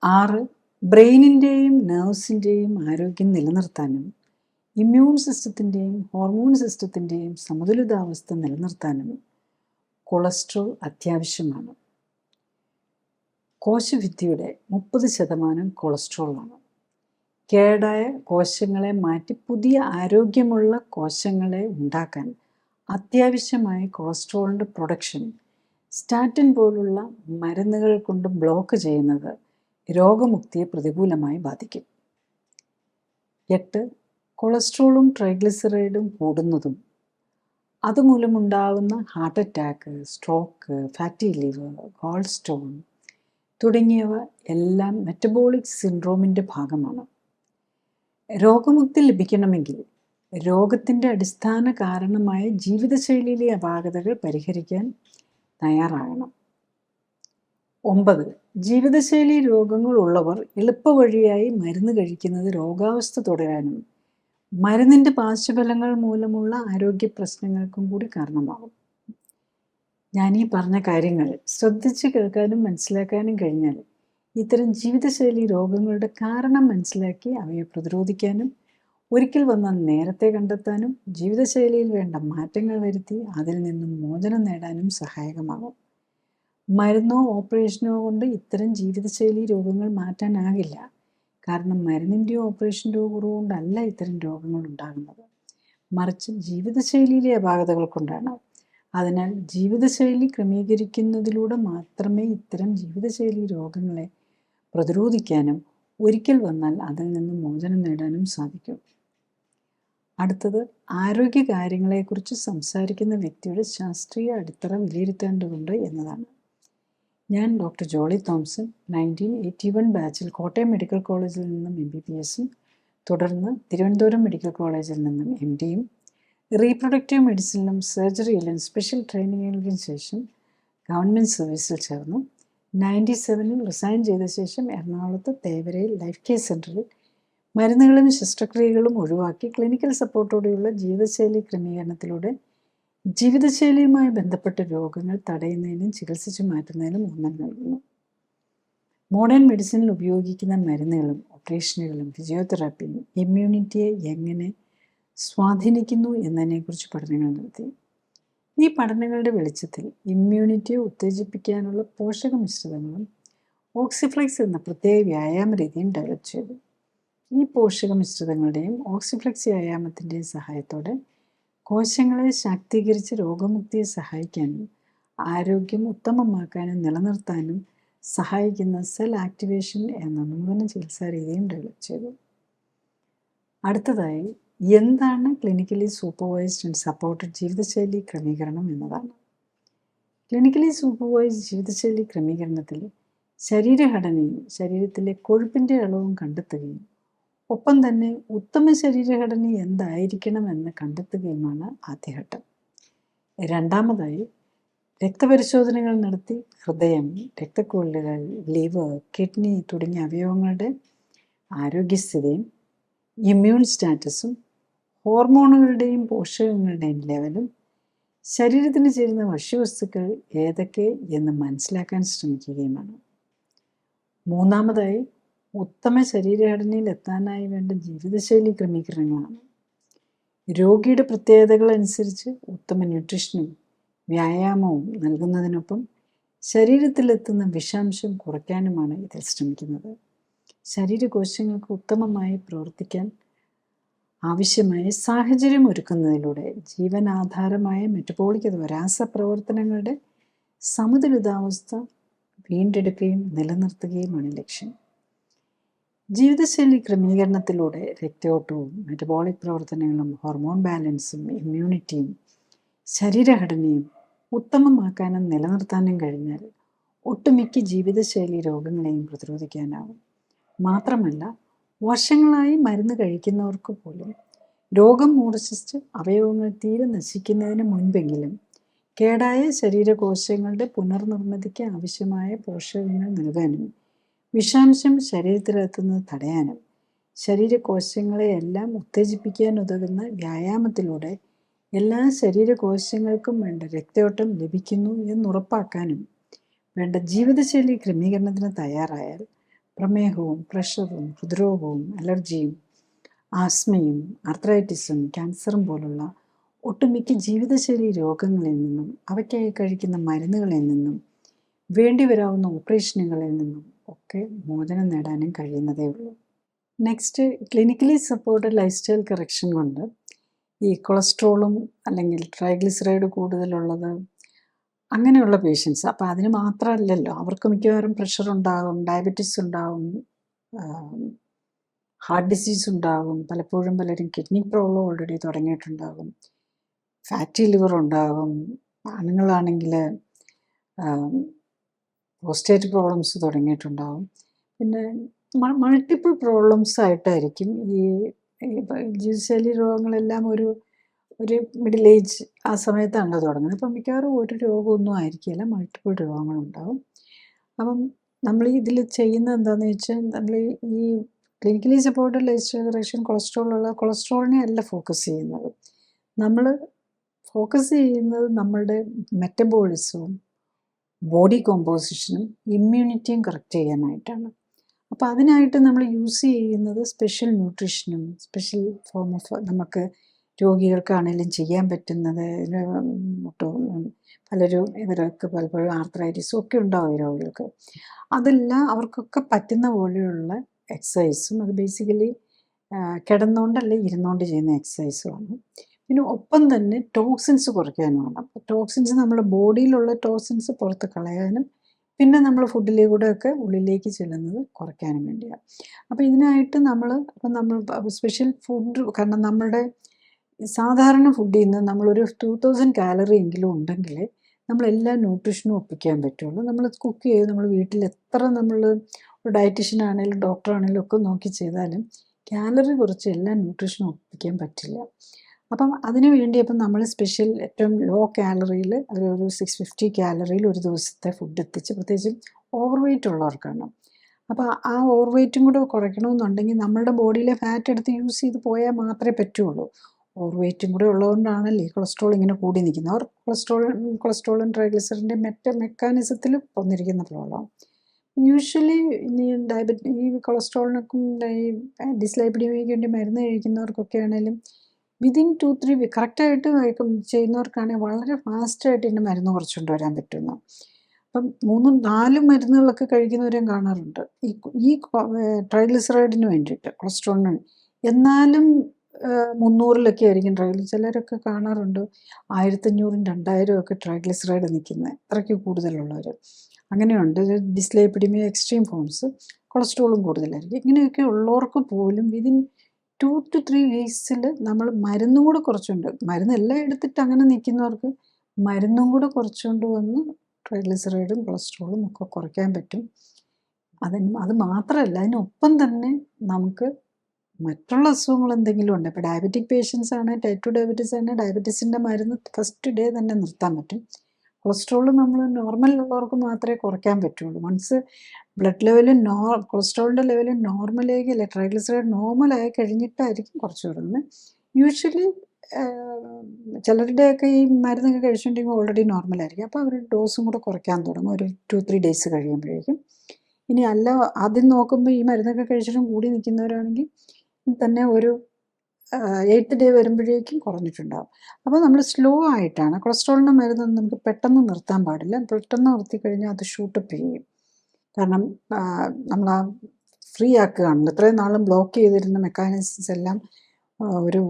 6, ബ്രെയിനിൻ്റെയും നെർവ്സിൻ്റെയും ആരോഗ്യം നിലനിർത്താനും ഇമ്മ്യൂൺ സിസ്റ്റത്തിൻ്റെയും ഹോർമോൺ സിസ്റ്റത്തിൻ്റെയും സമതുലിതാവസ്ഥ നിലനിർത്താനും കൊളസ്ട്രോൾ അത്യാവശ്യമാണ്. കോശഭിത്തിയുടെ 30% കൊളസ്ട്രോളാണ്. കേടായ കോശങ്ങളെ മാറ്റി പുതിയ ആരോഗ്യമുള്ള കോശങ്ങളെ ഉണ്ടാക്കാൻ അത്യാവശ്യമായ കൊളസ്ട്രോളിൻ്റെ പ്രൊഡക്ഷൻ സ്റ്റാറ്റിൻ പോലുള്ള മരുന്നുകൾ കൊണ്ട് ബ്ലോക്ക് ചെയ്യുന്നത് രോഗമുക്തിയെ പ്രതികൂലമായി ബാധിക്കും. 8, കൊളസ്ട്രോളും ട്രൈഗ്ലിസറൈഡും കൂടുന്നതും അതുമൂലമുണ്ടാകുന്ന heart attack, stroke, fatty liver, gallstone തുടങ്ങിയവ എല്ലാം മെറ്റബോളിക് സിൻഡ്രോമിൻ്റെ ഭാഗമാണ്. രോഗമുക്തി ലഭിക്കണമെങ്കിൽ രോഗത്തിൻ്റെ അടിസ്ഥാന കാരണമായ ജീവിതശൈലിയിലെ അപാകതകൾ പരിഹരിക്കാൻ തയ്യാറാകണം. 9, ജീവിതശൈലി രോഗങ്ങളുള്ളവർ എളുപ്പവഴിയായി മരുന്ന് കഴിക്കുന്നത് രോഗാവസ്ഥ തുടരാനും മരുന്നിൻ്റെ പാർശ്വഫലങ്ങൾ മൂലമുള്ള ആരോഗ്യ പ്രശ്നങ്ങൾക്കും കൂടി കാരണമാകും. ഞാനീ പറഞ്ഞ കാര്യങ്ങൾ ശ്രദ്ധിച്ച് കേൾക്കാനും മനസ്സിലാക്കാനും കഴിഞ്ഞാൽ ഇത്തരം ജീവിതശൈലി രോഗങ്ങളുടെ കാരണം മനസ്സിലാക്കി അവയെ പ്രതിരോധിക്കാനും ഒരിക്കൽ വന്നാൽ നേരത്തെ കണ്ടെത്താനും ജീവിതശൈലിയിൽ വേണ്ട മാറ്റങ്ങൾ വരുത്തി അതിൽ നിന്നും മോചനം നേടാനും സഹായകമാകും. മരുന്നോ ഓപ്പറേഷനോ കൊണ്ട് ഇത്തരം ജീവിതശൈലി രോഗങ്ങൾ മാറ്റാനാകില്ല. കാരണം മരുന്നിൻ്റെയോ ഓപ്പറേഷൻ്റെയോ കുറവുകൊണ്ടല്ല ഇത്തരം രോഗങ്ങൾ ഉണ്ടാകുന്നത്, മറിച്ച് ജീവിതശൈലിയിലെ അപാകതകൾ കൊണ്ടാണ്. അതിനാൽ ജീവിതശൈലി ക്രമീകരിക്കുന്നതിലൂടെ മാത്രമേ ഇത്തരം ജീവിതശൈലി രോഗങ്ങളെ പ്രതിരോധിക്കാനും ഒരിക്കൽ വന്നാൽ അതിൽ നിന്ന് മോചനം നേടാനും സാധിക്കും. അടുത്തത്, ആരോഗ്യകാര്യങ്ങളെക്കുറിച്ച് സംസാരിക്കുന്ന വ്യക്തിയുടെ ശാസ്ത്രീയ അടിത്തറ വിലയിരുത്തേണ്ടതുണ്ട് എന്നതാണ്. ഞാൻ ഡോക്ടർ ജോളി തോംസൺ 1981 ബാച്ചിൽ കോട്ടയം മെഡിക്കൽ കോളേജിൽ നിന്നും MBBSും തുടർന്ന് തിരുവനന്തപുരം മെഡിക്കൽ കോളേജിൽ നിന്നും MDയും റീപ്രൊഡക്റ്റീവ് മെഡിസിനിലും സർജറിയിലും സ്പെഷ്യൽ ട്രെയിനിങ്ങുകൾക്കും ശേഷം ഗവൺമെൻറ് സർവീസിൽ ചേർന്നു. 97-ൽ റിസൈൻ ചെയ്ത ശേഷം എറണാകുളത്ത് തേവരയിൽ ലൈഫ് കെയർ സെൻ്ററിൽ മരുന്നുകളും ശസ്ത്രക്രിയകളും ഒഴിവാക്കി ക്ലിനിക്കൽ സപ്പോർട്ടോടെയുള്ള ജീവിതശൈലി ക്രമീകരണത്തിലൂടെ ജീവിതശൈലിയുമായി ബന്ധപ്പെട്ട രോഗങ്ങൾ തടയുന്നതിനും ചികിത്സിച്ചു മാറ്റുന്നതിനും ഊന്നൽ നൽകുന്നു. മോഡേൺ മെഡിസിനിൽ ഉപയോഗിക്കുന്ന മരുന്നുകളും ഓപ്പറേഷനുകളും ഫിസിയോതെറാപ്പിയും ഇമ്മ്യൂണിറ്റിയെ എങ്ങനെ സ്വാധീനിക്കുന്നു എന്നതിനെക്കുറിച്ച് പഠനങ്ങൾ നടത്തി. ഈ പഠനങ്ങളുടെ വെളിച്ചത്തിൽ ഇമ്മ്യൂണിറ്റിയെ ഉത്തേജിപ്പിക്കാനുള്ള പോഷക മിശ്രിതങ്ങളും ഓക്സിഫ്ലെക്സ് എന്ന പ്രത്യേക വ്യായാമ രീതിയും ഡെവലപ്പ് ചെയ്തു. ഈ പോഷക മിശ്രിതങ്ങളുടെയും ഓക്സിഫ്ലെക്സ് വ്യായാമത്തിൻ്റെയും സഹായത്തോടെ കോശങ്ങളെ ശാക്തീകരിച്ച് രോഗമുക്തിയെ സഹായിക്കാനും ആരോഗ്യം ഉത്തമമാക്കാനും നിലനിർത്താനും സഹായിക്കുന്ന സെൽ ആക്ടിവേഷൻ എന്ന നൂതന ചികിത്സാ രീതിയും ഡെവലപ്പ് ചെയ്തു. അടുത്തതായി, എന്താണ് ക്ലിനിക്കലി സൂപ്പർവൈസ്ഡ് ആൻഡ് സപ്പോർട്ടഡ് ജീവിതശൈലി ക്രമീകരണം എന്നതാണ്. ക്ലിനിക്കലി സൂപ്പർവൈസ്ഡ് ജീവിതശൈലി ക്രമീകരണത്തിൽ ശരീരഘടനയും ശരീരത്തിലെ കൊഴുപ്പിൻ്റെ അളവും കണ്ടെത്തുകയും ഒപ്പം തന്നെ ഉത്തമ ശരീരഘടന എന്തായിരിക്കണമെന്ന് കണ്ടെത്തുകയുമാണ് ആദ്യഘട്ടം. രണ്ടാമതായി, രക്തപരിശോധനകൾ നടത്തി ഹൃദയം, രക്തക്കുഴലുകൾ, ലിവർ, കിഡ്നി തുടങ്ങിയ അവയവങ്ങളുടെ ആരോഗ്യസ്ഥിതിയും ഇമ്മ്യൂൺ സ്റ്റാറ്റസും ഹോർമോണുകളുടെയും പോഷകങ്ങളുടെയും ലെവലും ശരീരത്തിന് ചേരുന്ന ഭക്ഷ്യവസ്തുക്കൾ ഏതൊക്കെ എന്ന് മനസ്സിലാക്കാൻ ശ്രമിക്കുകയുമാണ്. മൂന്നാമതായി, ഉത്തമ ശരീരഘടനയിൽ എത്താനായി വേണ്ട ജീവിതശൈലി ക്രമീകരണങ്ങളാണ്. രോഗിയുടെ പ്രത്യേകതകൾ അനുസരിച്ച് ഉത്തമ ന്യൂട്രീഷനും വ്യായാമവും നൽകുന്നതിനൊപ്പം ശരീരത്തിലെത്തുന്ന വിഷാംശം കുറയ്ക്കാനുമാണ് ഇതിൽ ശ്രമിക്കുന്നത്. ശരീരകോശങ്ങൾക്ക് ഉത്തമമായി പ്രവർത്തിക്കാൻ ആവശ്യമായ സാഹചര്യം ഒരുക്കുന്നതിലൂടെ ജീവനാധാരമായ മെറ്റബോളിക് അഥവാ രാസപ്രവർത്തനങ്ങളുടെ സമതുലിതാവസ്ഥ വീണ്ടെടുക്കുകയും നിലനിർത്തുകയുമാണ് ലക്ഷ്യം. ജീവിതശൈലി ക്രമീകരണത്തിലൂടെ രക്തയോട്ടവും മെറ്റബോളിക് പ്രവർത്തനങ്ങളും ഹോർമോൺ ബാലൻസും ഇമ്മ്യൂണിറ്റിയും ശരീരഘടനയും ഉത്തമമാക്കാനും നിലനിർത്താനും കഴിഞ്ഞാൽ ഒട്ടുമിക്ക ജീവിതശൈലി രോഗങ്ങളെയും പ്രതിരോധിക്കാനാവും. മാത്രമല്ല, വർഷങ്ങളായി മരുന്ന് കഴിക്കുന്നവർക്ക് പോലും രോഗം മൂർച്ഛിച്ച് അവയവങ്ങൾ തീരെ നശിക്കുന്നതിന് മുൻപെങ്കിലും കേടായ ശരീരകോശങ്ങളുടെ പുനർനിർമ്മിതിക്ക് ആവശ്യമായ പോഷകങ്ങൾ നൽകാനും വിഷാംശം ശരീരത്തിലെത്തുന്നത് തടയാനും ശരീരകോശങ്ങളെയെല്ലാം ഉത്തേജിപ്പിക്കാൻ ഉതകുന്ന വ്യായാമത്തിലൂടെ എല്ലാ ശരീരകോശങ്ങൾക്കും വേണ്ട രക്തയോട്ടം ലഭിക്കുന്നു എന്നുറപ്പാക്കാനും വേണ്ട ജീവിതശൈലി ക്രമീകരണത്തിന് തയ്യാറായാൽ പ്രമേഹവും പ്രഷറും ഹൃദ്രോഗവും അലർജിയും ആസ്മയും ആർത്രൈറ്റിസും ക്യാൻസറും പോലുള്ള ഒട്ടുമിക്ക ജീവിതശൈലി രോഗങ്ങളിൽ നിന്നും അവയ്ക്കായി കഴിക്കുന്ന മരുന്നുകളിൽ നിന്നും വേണ്ടിവരാവുന്ന ഓപ്പറേഷനുകളിൽ നിന്നും ഒക്കെ മോചനം നേടാനും കഴിയുന്നതേ ഉള്ളൂ. Next, clinically supported life style correction കൊണ്ട് ഈ കൊളസ്ട്രോളും അല്ലെങ്കിൽ ട്രൈഗ്ലിസറൈഡ് കൂടുതലുള്ളത് അങ്ങനെയുള്ള പേഷ്യൻസ്, അപ്പോൾ അതിന് മാത്രമല്ലല്ലോ, അവർക്ക് മിക്കവാറും പ്രഷർ ഉണ്ടാകും, ഡയബറ്റിസ് ഉണ്ടാകും, ഹാർട്ട് ഡിസീസ് ഉണ്ടാകും, പലപ്പോഴും പലരും കിഡ്നി പ്രോബ്ലം ഓൾറെഡി തുടങ്ങിയിട്ടുണ്ടാകും, ഫാറ്റി ലിവർ ഉണ്ടാകും, ആണുങ്ങളാണെങ്കിൽ പ്രോസ്റ്റേറ്റ് പ്രോബ്ലംസ് തുടങ്ങിയിട്ടുണ്ടാകും. പിന്നെ മൾട്ടിപ്പിൾ പ്രോബ്ലംസ് ആയിട്ടായിരിക്കും ഈ ജീവിതശൈലി രോഗങ്ങളെല്ലാം ഒരു മിഡിൽ ഏജ് ആ സമയത്താണല്ലോ തുടങ്ങുന്നത്. അപ്പം മിക്കവാറും ഒരു രോഗമൊന്നും ആയിരിക്കില്ല, മൾട്ടിപ്പിൾ രോഗങ്ങളുണ്ടാകും. അപ്പം നമ്മൾ ഇതിൽ ചെയ്യുന്നത് എന്താണെന്ന് വെച്ചാൽ, നമ്മൾ ഈ clinically supported life style correction കൊളസ്ട്രോളിനെ അല്ല ഫോക്കസ് ചെയ്യുന്നത്. നമ്മൾ ഫോക്കസ് ചെയ്യുന്നത് നമ്മളുടെ മെറ്റബോളിസവും ബോഡി കോമ്പോസിഷനും ഇമ്മ്യൂണിറ്റിയും കറക്റ്റ് ചെയ്യാനായിട്ടാണ്. അപ്പോൾ അതിനായിട്ട് നമ്മൾ യൂസ് ചെയ്യുന്നത് സ്പെഷ്യൽ ന്യൂട്രീഷനും സ്പെഷ്യൽ ഫോം ഓഫ് നമുക്ക് രോഗികൾക്കാണെങ്കിലും ചെയ്യാൻ പറ്റുന്നത് പലരും ഇവരൊക്കെ പലപ്പോഴും ആർത്രൈറ്റിസും ഒക്കെ ഉണ്ടാവും ഈ രോഗികൾക്ക്. അതെല്ലാം അവർക്കൊക്കെ പറ്റുന്ന പോലെയുള്ള എക്സസൈസും, അത് ബേസിക്കലി കിടന്നുകൊണ്ടല്ല ഇരുന്നുകൊണ്ട് ചെയ്യുന്ന എക്സസൈസുമാണ്. പിന്നെ ഒപ്പം തന്നെ ടോക്സിൻസ് കുറയ്ക്കാനുമാണ്. അപ്പോൾ ടോക്സിൻസ് നമ്മുടെ ബോഡിയിലുള്ള ടോക്സിൻസ് പുറത്ത് കളയാനും പിന്നെ നമ്മൾ ഫുഡിലൂടെയൊക്കെ ഉള്ളിലേക്ക് ചെല്ലുന്നത് കുറയ്ക്കാനും വേണ്ടിയാണ്. അപ്പോൾ ഇതിനായിട്ട് നമ്മൾ സ്പെഷ്യൽ ഫുഡ്, കാരണം നമ്മളുടെ സാധാരണ ഫുഡിൽ നിന്ന് നമ്മളൊരു 2000 കാലറി എങ്കിലും ഉണ്ടെങ്കിൽ നമ്മളെല്ലാ ന്യൂട്രീഷനും ഒപ്പിക്കാൻ പറ്റുള്ളൂ. നമ്മൾ കുക്ക് ചെയ്ത് നമ്മൾ വീട്ടിൽ എത്ര നമ്മൾ ഡയറ്റീഷ്യനാണെങ്കിലും ഡോക്ടറാണെങ്കിലും ഒക്കെ നോക്കി ചെയ്താലും കാലറി കുറച്ച് എല്ലാ ന്യൂട്രീഷനും ഒപ്പിക്കാൻ പറ്റില്ല. അപ്പം അതിനു വേണ്ടി അപ്പം നമ്മൾ സ്പെഷ്യൽ ഏറ്റവും ലോ കാലറിയിൽ ഒരു 650 കാലറിയിൽ ഒരു ദിവസത്തെ ഫുഡ് എത്തിച്ച്, പ്രത്യേകിച്ചും ഓവർ വെയ്റ്റ് ഉള്ളവർക്കാണ്. അപ്പോൾ ആ ഓവർ വെയ്റ്റും കൂടെ കുറയ്ക്കണമെന്നുണ്ടെങ്കിൽ നമ്മളുടെ ബോഡിയിലെ ഫാറ്റ് എടുത്ത് യൂസ് ചെയ്ത് പോയാൽ മാത്രമേ പറ്റുള്ളൂ. ഓവർ വെയ്റ്റും കൂടെ ഉള്ളതുകൊണ്ടാണല്ലേ കൊളസ്ട്രോൾ ഇങ്ങനെ കൂടി നിൽക്കുന്നത്. അവർ കൊളസ്ട്രോളും ട്രൈഗ്ലിസറിൻ്റെ മെക്കാനിസത്തിൽ വന്നിരിക്കുന്ന പ്രോബ്ലം. യൂഷ്വലി ഈ കൊളസ്ട്രോളിനൊക്കെ ഈ ഡിസ്ലൈപ്പിഡിയമിക്ക് വേണ്ടി മരുന്ന് കഴിക്കുന്നവർക്കൊക്കെ ആണെങ്കിലും വിതിൻ 2-3 വീക്ക് കറക്റ്റായിട്ട് ചെയ്യുന്നവർക്കാണെങ്കിൽ വളരെ ഫാസ്റ്റായിട്ട് ഇതിൻ്റെ മരുന്ന് കുറച്ചുകൊണ്ട് വരാൻ പറ്റുന്നു. അപ്പം 3-4 മരുന്നുകളൊക്കെ കഴിക്കുന്നവരെയും കാണാറുണ്ട് ഈ ട്രൈഗ്ലിസറൈഡിന് വേണ്ടിയിട്ട്, കൊളസ്ട്രോളിന്. എന്നാലും 300-ലൊക്കെ ആയിരിക്കും ചിലരൊക്കെ കാണാറുണ്ട് 1500-2000 ഒക്കെ ട്രൈഗ്ലിസറൈഡ് നിൽക്കുന്നത്, അത്രയ്ക്ക് കൂടുതലുള്ളവർ അങ്ങനെയുണ്ട്. ഡിസ്ലൈപ്പിഡിമിയ എക്സ്ട്രീം ഫോംസ്, കൊളസ്ട്രോളും കൂടുതലായിരിക്കും. ഇങ്ങനെയൊക്കെ ഉള്ളവർക്ക് പോലും വിതിൻ 2 to 3 വീക്സിൽ നമ്മൾ മരുന്നും കൂടെ കുറച്ചുകൊണ്ട്, മരുന്നെല്ലാം എടുത്തിട്ട് അങ്ങനെ നിൽക്കുന്നവർക്ക് മരുന്നും കൂടെ കുറച്ചുകൊണ്ട് വന്ന് ട്രൈഗ്ലിസറൈഡും കൊളസ്ട്രോളും ഒക്കെ കുറയ്ക്കാൻ പറ്റും. അത് മാത്രമല്ല, അതിനൊപ്പം തന്നെ നമുക്ക് മറ്റുള്ള അസുഖങ്ങൾ എന്തെങ്കിലും ഉണ്ട്. ഇപ്പോൾ ഡയബറ്റിക് പേഷ്യൻസ് ആണ്, ടൈപ്പ് 2 ഡയബറ്റീസ് ആണ്, ഡയബറ്റീസിൻ്റെ മരുന്ന് ഫസ്റ്റ് ഡേ തന്നെ നിർത്താൻ പറ്റും. കൊളസ്ട്രോൾ നമ്മൾ നോർമലുള്ളവർക്ക് മാത്രമേ കുറയ്ക്കാൻ പറ്റുള്ളൂ. വൺസ് ബ്ലഡ് ലെവൽ കൊളസ്ട്രോളിൻ്റെ ലെവൽ നോർമലേക്ക്, ട്രൈഗ്ലിസറൈഡ് നോർമലായി കഴിഞ്ഞിട്ടായിരിക്കും കുറച്ച് വരുന്നത്. യൂഷ്വലി ചിലരുടെയൊക്കെ ഈ മരുന്നൊക്കെ കഴിച്ചുകൊണ്ടിരിക്കുമ്പോൾ ഓൾറെഡി നോർമലായിരിക്കും. അപ്പോൾ അവർ ഡോസും കൂടെ കുറയ്ക്കാൻ തുടങ്ങും ഒരു 2-3 ഡേയ്സ് കഴിയുമ്പോഴേക്കും. ഇനി അല്ല, ആദ്യം നോക്കുമ്പോൾ ഈ മരുന്നൊക്കെ കഴിച്ചിട്ടും കൂടി നിൽക്കുന്നവരാണെങ്കിൽ തന്നെ ഒരു 8th ഡേ വരുമ്പോഴേക്കും കുറഞ്ഞിട്ടുണ്ടാകും. അപ്പോൾ നമ്മൾ സ്ലോ ആയിട്ടാണ്. കൊളസ്ട്രോളിൻ്റെ മരുന്നൊന്നും നമുക്ക് പെട്ടെന്ന് നിർത്താൻ പാടില്ല. പെട്ടെന്ന് നിർത്തിക്കഴിഞ്ഞാൽ അത് ഷൂട്ടപ്പ് ചെയ്യും. കാരണം നമ്മൾ ആ ഫ്രീ ആക്കുകയാണല്ലോ. ഇത്രയും നാളും ബ്ലോക്ക് ചെയ്തിരുന്ന മെക്കാനിസംസ് എല്ലാം ഒരു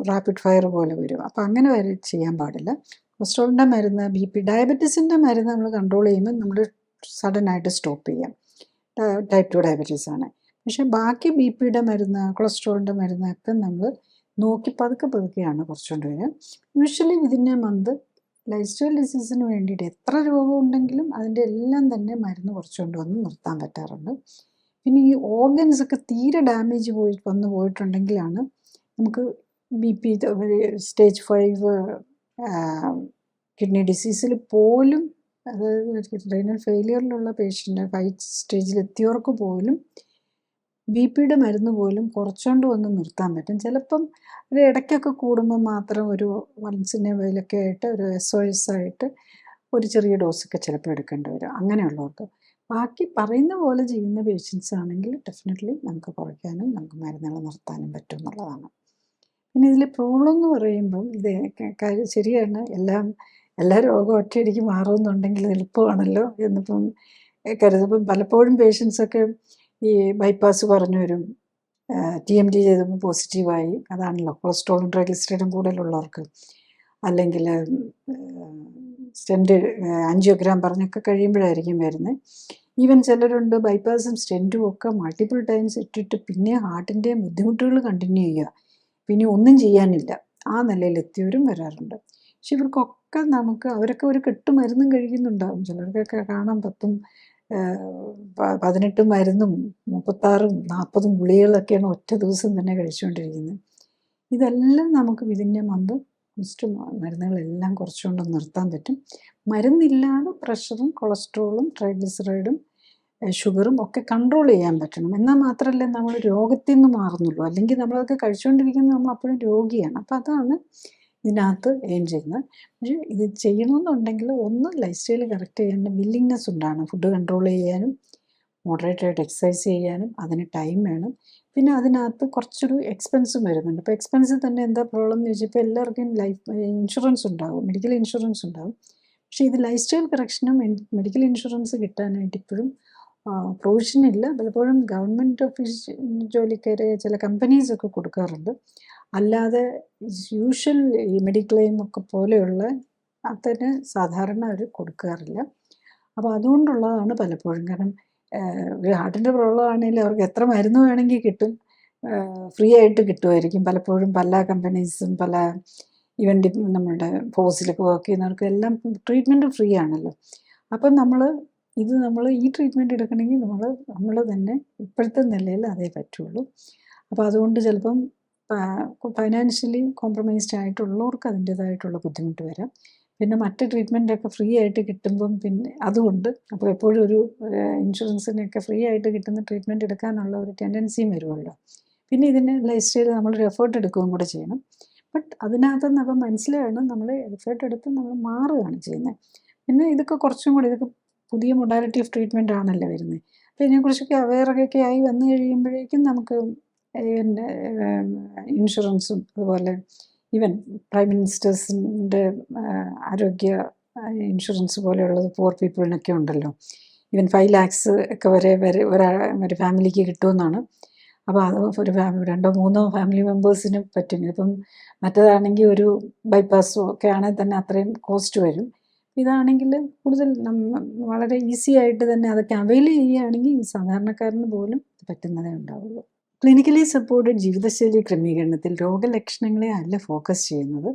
റാപ്പിഡ് ഫയർ പോലെ വരും. അപ്പോൾ അങ്ങനെ വരെ ചെയ്യാൻ പാടില്ല. കൊളസ്ട്രോളിൻ്റെ മരുന്ന്, BP, ഡയബറ്റീസിൻ്റെ മരുന്ന് നമ്മൾ കൺട്രോൾ ചെയ്യുമ്പോൾ നമ്മൾ സഡനായിട്ട് സ്റ്റോപ്പ് ചെയ്യാം. ടൈപ്പ് 2 ഡയബറ്റീസ് ആണ്. പക്ഷേ ബാക്കി BPയുടെ മരുന്ന്, കൊളസ്ട്രോളിൻ്റെ മരുന്ന് ഒക്കെ നമ്മൾ നോക്കി പതുക്കെയാണ് കുറച്ചുകൊണ്ട് വരിക. Usually within a month life style ഡിസീസിന് വേണ്ടിയിട്ട് എത്ര രോഗം ഉണ്ടെങ്കിലും അതിൻ്റെ എല്ലാം തന്നെ മരുന്ന് കുറച്ചുകൊണ്ട് വന്ന് നിർത്താൻ പറ്റാറുണ്ട്. പിന്നെ ഈ ഓർഗൻസ് ഒക്കെ തീരെ ഡാമേജ് വന്നു പോയിട്ടുണ്ടെങ്കിലാണ് നമുക്ക് BP സ്റ്റേജ് 5 കിഡ്നി ഡിസീസിൽ പോലും, അതായത് റീനൽ ഫെയിലിയറിലുള്ള പേഷ്യൻ്റ് 5 സ്റ്റേജിലെത്തിയവർക്ക് പോലും BPയുടെ മരുന്ന് പോലും കുറച്ചുകൊണ്ട് വന്ന് നിർത്താൻ പറ്റും. ചിലപ്പം ഒരു ഇടയ്ക്കൊക്കെ കൂടുമ്പോൾ മാത്രം ഒരു വൺസിനെ വയലൊക്കെ ആയിട്ട് ഒരു SOS ആയിട്ട് ഒരു ചെറിയ ഡോസൊക്കെ ചിലപ്പോൾ എടുക്കേണ്ടി വരും അങ്ങനെയുള്ളവർക്ക്. ബാക്കി പറയുന്ന പോലെ ചെയ്യുന്ന പേഷ്യൻസ് ആണെങ്കിൽ ഡെഫിനറ്റ്ലി നമുക്ക് കുറയ്ക്കാനും നമുക്ക് മരുന്നുകൾ നിർത്താനും പറ്റും എന്നുള്ളതാണ്. പിന്നെ ഇതിൽ പ്രോബ്ലം എന്ന് പറയുമ്പം ഇത് കാര്യം ശരിയാണ്, എല്ലാ രോഗവും ഒറ്റയടിക്ക് മാറുമെന്നുണ്ടെങ്കിൽ എളുപ്പമാണല്ലോ എന്നിപ്പം കരുതുമ്പം പലപ്പോഴും പേഷ്യൻസൊക്കെ ഈ ബൈപ്പാസ് പറഞ്ഞു വരും, TMT ചെയ്തപ്പോൾ പോസിറ്റീവായി. അതാണല്ലോ കൊളസ്ട്രോളും ട്രൈഗ്ലിസറൈഡും കൂടുതലുള്ളവർക്ക്. അല്ലെങ്കിൽ സ്റ്റെൻറ്റ് ആൻജിയോഗ്രാം പറഞ്ഞൊക്കെ കഴിയുമ്പോഴായിരിക്കും വരുന്നത്. ഈവൻ ചിലരുണ്ട് ബൈപ്പാസും സ്റ്റെൻറ്റും ഒക്കെ മൾട്ടിപ്പിൾ ടൈംസ് ഇട്ടിട്ട് പിന്നെ ഹാർട്ടിൻ്റെ ബുദ്ധിമുട്ടുകൾ കണ്ടിന്യൂ ചെയ്യുക, പിന്നെ ഒന്നും ചെയ്യാനില്ല, ആ നിലയിലെത്തിയവരും വരാറുണ്ട്. പക്ഷെ ഇവർക്കൊക്കെ അവരൊക്കെ ഒരു കെട്ട് മരുന്നും കഴിക്കുന്നുണ്ടാകും. ചിലർക്കൊക്കെ കാണാം 18 മരുന്നും 36ഉം 40ഉം ഗുളികകളൊക്കെയാണ് ഒറ്റ ദിവസം തന്നെ കഴിച്ചുകൊണ്ടിരിക്കുന്നത്. ഇതെല്ലാം നമുക്ക് വിതിൻ്റെ മന്ത് മരുന്നുകളെല്ലാം കുറച്ചുകൊണ്ട് നിർത്താൻ പറ്റും. മരുന്നില്ലാതെ പ്രഷറും കൊളസ്ട്രോളും ട്രൈഗ്ലിസറൈഡും ഷുഗറും ഒക്കെ കൺട്രോൾ ചെയ്യാൻ പറ്റണം. എന്നാൽ മാത്രമല്ലേ നമ്മൾ രോഗത്തിൽ നിന്ന് മാറുന്നുള്ളൂ. അല്ലെങ്കിൽ നമ്മളതൊക്കെ കഴിച്ചുകൊണ്ടിരിക്കുമ്പോൾ നമ്മൾ അപ്പോഴും രോഗിയാണ്. അപ്പോൾ അതാണ് ഇതിനകത്ത് എയിം ചെയ്യുന്നത്. പക്ഷേ ഇത് ചെയ്യണമെന്നുണ്ടെങ്കിൽ ഒന്ന് ലൈഫ് സ്റ്റൈൽ കറക്റ്റ് ചെയ്യാൻ വില്ലിങ്നെസ് ഉണ്ടാകണം. ഫുഡ് കൺട്രോൾ ചെയ്യാനും മോഡറേറ്റായിട്ട് എക്സസൈസ് ചെയ്യാനും അതിന് ടൈം വേണം. പിന്നെ അതിനകത്ത് കുറച്ചൊരു എക്സ്പെൻസും വരുന്നുണ്ട്. ഇപ്പോൾ എക്സ്പെൻസിൽ തന്നെ എന്താ പ്രോബ്ലം എന്ന് ചോദിച്ചാൽ ഇപ്പോൾ എല്ലാവർക്കും ഇൻഷുറൻസ് ഉണ്ടാകും, മെഡിക്കൽ ഇൻഷുറൻസ് ഉണ്ടാകും. പക്ഷേ ഇത് ലൈഫ് സ്റ്റൈൽ കറക്ഷനും മെഡിക്കൽ ഇൻഷുറൻസ് കിട്ടാനായിട്ട് ഇപ്പോഴും പ്രൊവിഷൻ ഇല്ല. പലപ്പോഴും ഗവൺമെൻറ് ഓഫീസ് ജോലിക്കാരെ ചില കമ്പനീസൊക്കെ കൊടുക്കാറുണ്ട്. അല്ലാതെ യൂഷ്വൽ ഈ മെഡിക്ലെയിം ഒക്കെ പോലെയുള്ള അതിന് സാധാരണ അവർ കൊടുക്കാറില്ല. അപ്പോൾ അതുകൊണ്ടുള്ളതാണ് പലപ്പോഴും. കാരണം ഒരു ഹാർട്ടിൻ്റെ പ്രോബ്ലം ആണെങ്കിൽ അവർക്ക് എത്ര മരുന്ന് വേണമെങ്കിൽ കിട്ടും, ഫ്രീ ആയിട്ട് കിട്ടുമായിരിക്കും. പലപ്പോഴും പല കമ്പനീസും പല ഈവൻ നമ്മുടെ ഫോഴ്സിലൊക്കെ വർക്ക് ചെയ്യുന്നവർക്ക് എല്ലാം ട്രീറ്റ്മെൻറ്റ് ഫ്രീ ആണല്ലോ. അപ്പം നമ്മൾ ഈ ട്രീറ്റ്മെൻറ്റ് എടുക്കണമെങ്കിൽ നമ്മൾ തന്നെ ഇപ്പോഴത്തെ നിലയിൽ അതേ പറ്റുള്ളൂ. അപ്പോൾ അതുകൊണ്ട് ചിലപ്പം ഫൈനാൻഷ്യലി കോംപ്രമൈസ്ഡ് ആയിട്ടുള്ളവർക്ക് അതിൻ്റേതായിട്ടുള്ള ബുദ്ധിമുട്ട് വരാം. പിന്നെ മറ്റ് ട്രീറ്റ്മെൻറ്റൊക്കെ ഫ്രീ ആയിട്ട് കിട്ടുമ്പം പിന്നെ അതുകൊണ്ട് അപ്പോൾ എപ്പോഴും ഒരു ഇൻഷുറൻസിനൊക്കെ ഫ്രീ ആയിട്ട് കിട്ടുന്ന ട്രീറ്റ്മെൻറ്റ് എടുക്കാനുള്ള ഒരു ടെൻഡൻസിയും വരുമല്ലോ. പിന്നെ ഇതിന് ലൈഫ് സ്റ്റൈൽ നമ്മളൊരു എഫേർട്ട് എടുക്കുകയും കൂടെ ചെയ്യണം. ബട്ട് അതിനകത്തുനിന്ന് അപ്പം മനസ്സിലാകണം, നമ്മൾ എഫേർട്ട് എടുത്ത് നമ്മൾ മാറുകയാണ് ചെയ്യുന്നത്. പിന്നെ ഇതൊക്കെ കുറച്ചും കൂടി ഇതൊക്കെ പുതിയ മൊഡാലിറ്റി ഓഫ് ട്രീറ്റ്മെൻറ്റ് ആണല്ലോ വരുന്നത്. അപ്പോൾ ഇതിനെക്കുറിച്ചൊക്കെ അവെയറൊക്കെ ആയി വന്നു കഴിയുമ്പോഴേക്കും നമുക്ക് പിന്നെ ഇൻഷുറൻസും അതുപോലെ ഈവൻ പ്രൈം മിനിസ്റ്റേഴ്സിൻ്റെ ആരോഗ്യ ഇൻഷുറൻസ് പോലെയുള്ളത് പൂർ പീപ്പിളിനൊക്കെ ഉണ്ടല്ലോ. ഈവൻ 5 lakhs ഒക്കെ വരെ ഒരു ഫാമിലിക്ക് കിട്ടുമെന്നാണ്. അപ്പോൾ അത് ഒരു 2 or 3 ഫാമിലി മെമ്പേഴ്സിന് പറ്റും. ഇപ്പം മറ്റേതാണെങ്കിൽ ഒരു ബൈപ്പാസോ ഒക്കെ ആണെങ്കിൽ തന്നെ അത്രയും കോസ്റ്റ് വരും. ഇതാണെങ്കിൽ കൂടുതൽ വളരെ ഈസി ആയിട്ട് തന്നെ അതൊക്കെ അവെയിൽ ചെയ്യുകയാണെങ്കിൽ സാധാരണക്കാരന് പോലും പറ്റുന്നതേ ഉണ്ടാവുള്ളൂ. ക്ലിനിക്കലി സപ്പോർട്ടഡ് ജീവിതശൈലി ക്രമീകരണത്തിൽ രോഗലക്ഷണങ്ങളെ അല്ല ഫോക്കസ് ചെയ്യുന്നത്,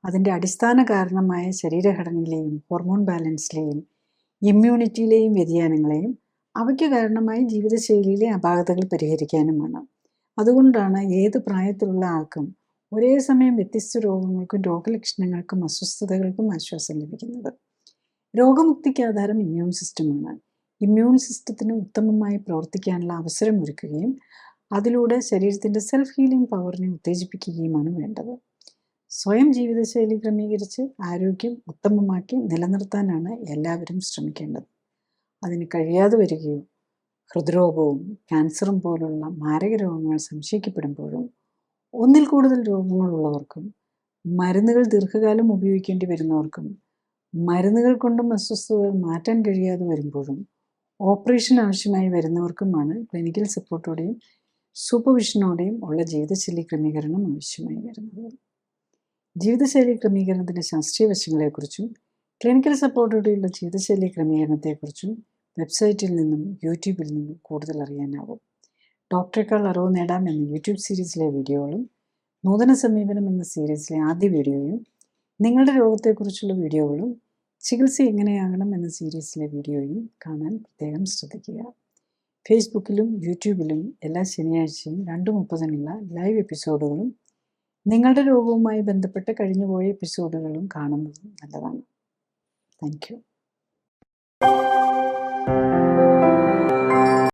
അതിൻ്റെ അടിസ്ഥാന കാരണമായ ശരീരഘടനയിലെയും ഹോർമോൺ ബാലൻസിലെയും ഇമ്മ്യൂണിറ്റിയിലെയും വ്യതിയാനങ്ങളെയും അവയ്ക്ക് കാരണമായ ജീവിതശൈലിയിലെ അപാകതകൾ പരിഹരിക്കാനുമാണ്. അതുകൊണ്ടാണ് ഏത് പ്രായത്തിലുള്ള ആൾക്കും ഒരേ സമയം വ്യത്യസ്ത രോഗങ്ങൾക്കും രോഗലക്ഷണങ്ങൾക്കും അസ്വസ്ഥതകൾക്കും ആശ്വാസം ലഭിക്കുന്നത്. രോഗമുക്തിക്ക് ആധാരം ഇമ്മ്യൂൺ സിസ്റ്റമാണ്. ഇമ്മ്യൂൺ സിസ്റ്റത്തിന് ഉത്തമമായി പ്രവർത്തിക്കാനുള്ള അവസരം ഒരുക്കുകയും അതിലൂടെ ശരീരത്തിൻ്റെ സെൽഫ് ഹീലിംഗ് പവറിനെ ഉത്തേജിപ്പിക്കുകയുമാണ് വേണ്ടത്. സ്വയം ജീവിതശൈലി ക്രമീകരിച്ച് ആരോഗ്യം ഉത്തമമാക്കി നിലനിർത്താനാണ് എല്ലാവരും ശ്രമിക്കേണ്ടത്. അതിന് കഴിയാതെ വരികയോ ഹൃദ്രോഗവും ക്യാൻസറും പോലുള്ള മാരക രോഗങ്ങൾ സംശയിക്കപ്പെടുമ്പോഴും ഒന്നിൽ കൂടുതൽ രോഗങ്ങളുള്ളവർക്കും മരുന്നുകൾ ദീർഘകാലം ഉപയോഗിക്കേണ്ടി വരുന്നവർക്കും മരുന്നുകൾ കൊണ്ടും അസ്വസ്ഥതകൾ മാറ്റാൻ കഴിയാതെ വരുമ്പോഴും ഓപ്പറേഷൻ ആവശ്യമായി വരുന്നവർക്കുമാണ് ക്ലിനിക്കൽ സപ്പോർട്ടോടെയും സൂപ്പർവിഷനോടെയും ഉള്ള ജീവിതശൈലി ക്രമീകരണം ആവശ്യമായി വരുന്നത്. ജീവിതശൈലി ക്രമീകരണത്തിൻ്റെ ശാസ്ത്രീയ വശങ്ങളെക്കുറിച്ചും ക്ലിനിക്കൽ സപ്പോർട്ടോടെയുള്ള ജീവിതശൈലി ക്രമീകരണത്തെക്കുറിച്ചും വെബ്സൈറ്റിൽ നിന്നും യൂട്യൂബിൽ നിന്നും കൂടുതൽ അറിയാനാവും. ഡോക്ടറേക്കാൾ അറിവ് നേടാം എന്ന യൂട്യൂബ് സീരീസിലെ വീഡിയോകളും നൂതന സമീപനം എന്ന സീരീസിലെ ആദ്യ വീഡിയോയും നിങ്ങളുടെ രോഗത്തെക്കുറിച്ചുള്ള വീഡിയോകളും ചികിത്സ എങ്ങനെയാകണം എന്ന സീരീസിലെ വീഡിയോയും കാണാൻ പ്രത്യേകം ശ്രദ്ധിക്കുക. ഫേസ്ബുക്കിലും യൂട്യൂബിലും എല്ലാ ശനിയാഴ്ചയും 2:30-നുള്ള ലൈവ് എപ്പിസോഡുകളും നിങ്ങളുടെ രോഗവുമായി ബന്ധപ്പെട്ട് കഴിഞ്ഞുപോയ എപ്പിസോഡുകളും കാണുന്നതും നല്ലതാണ്. Thank you.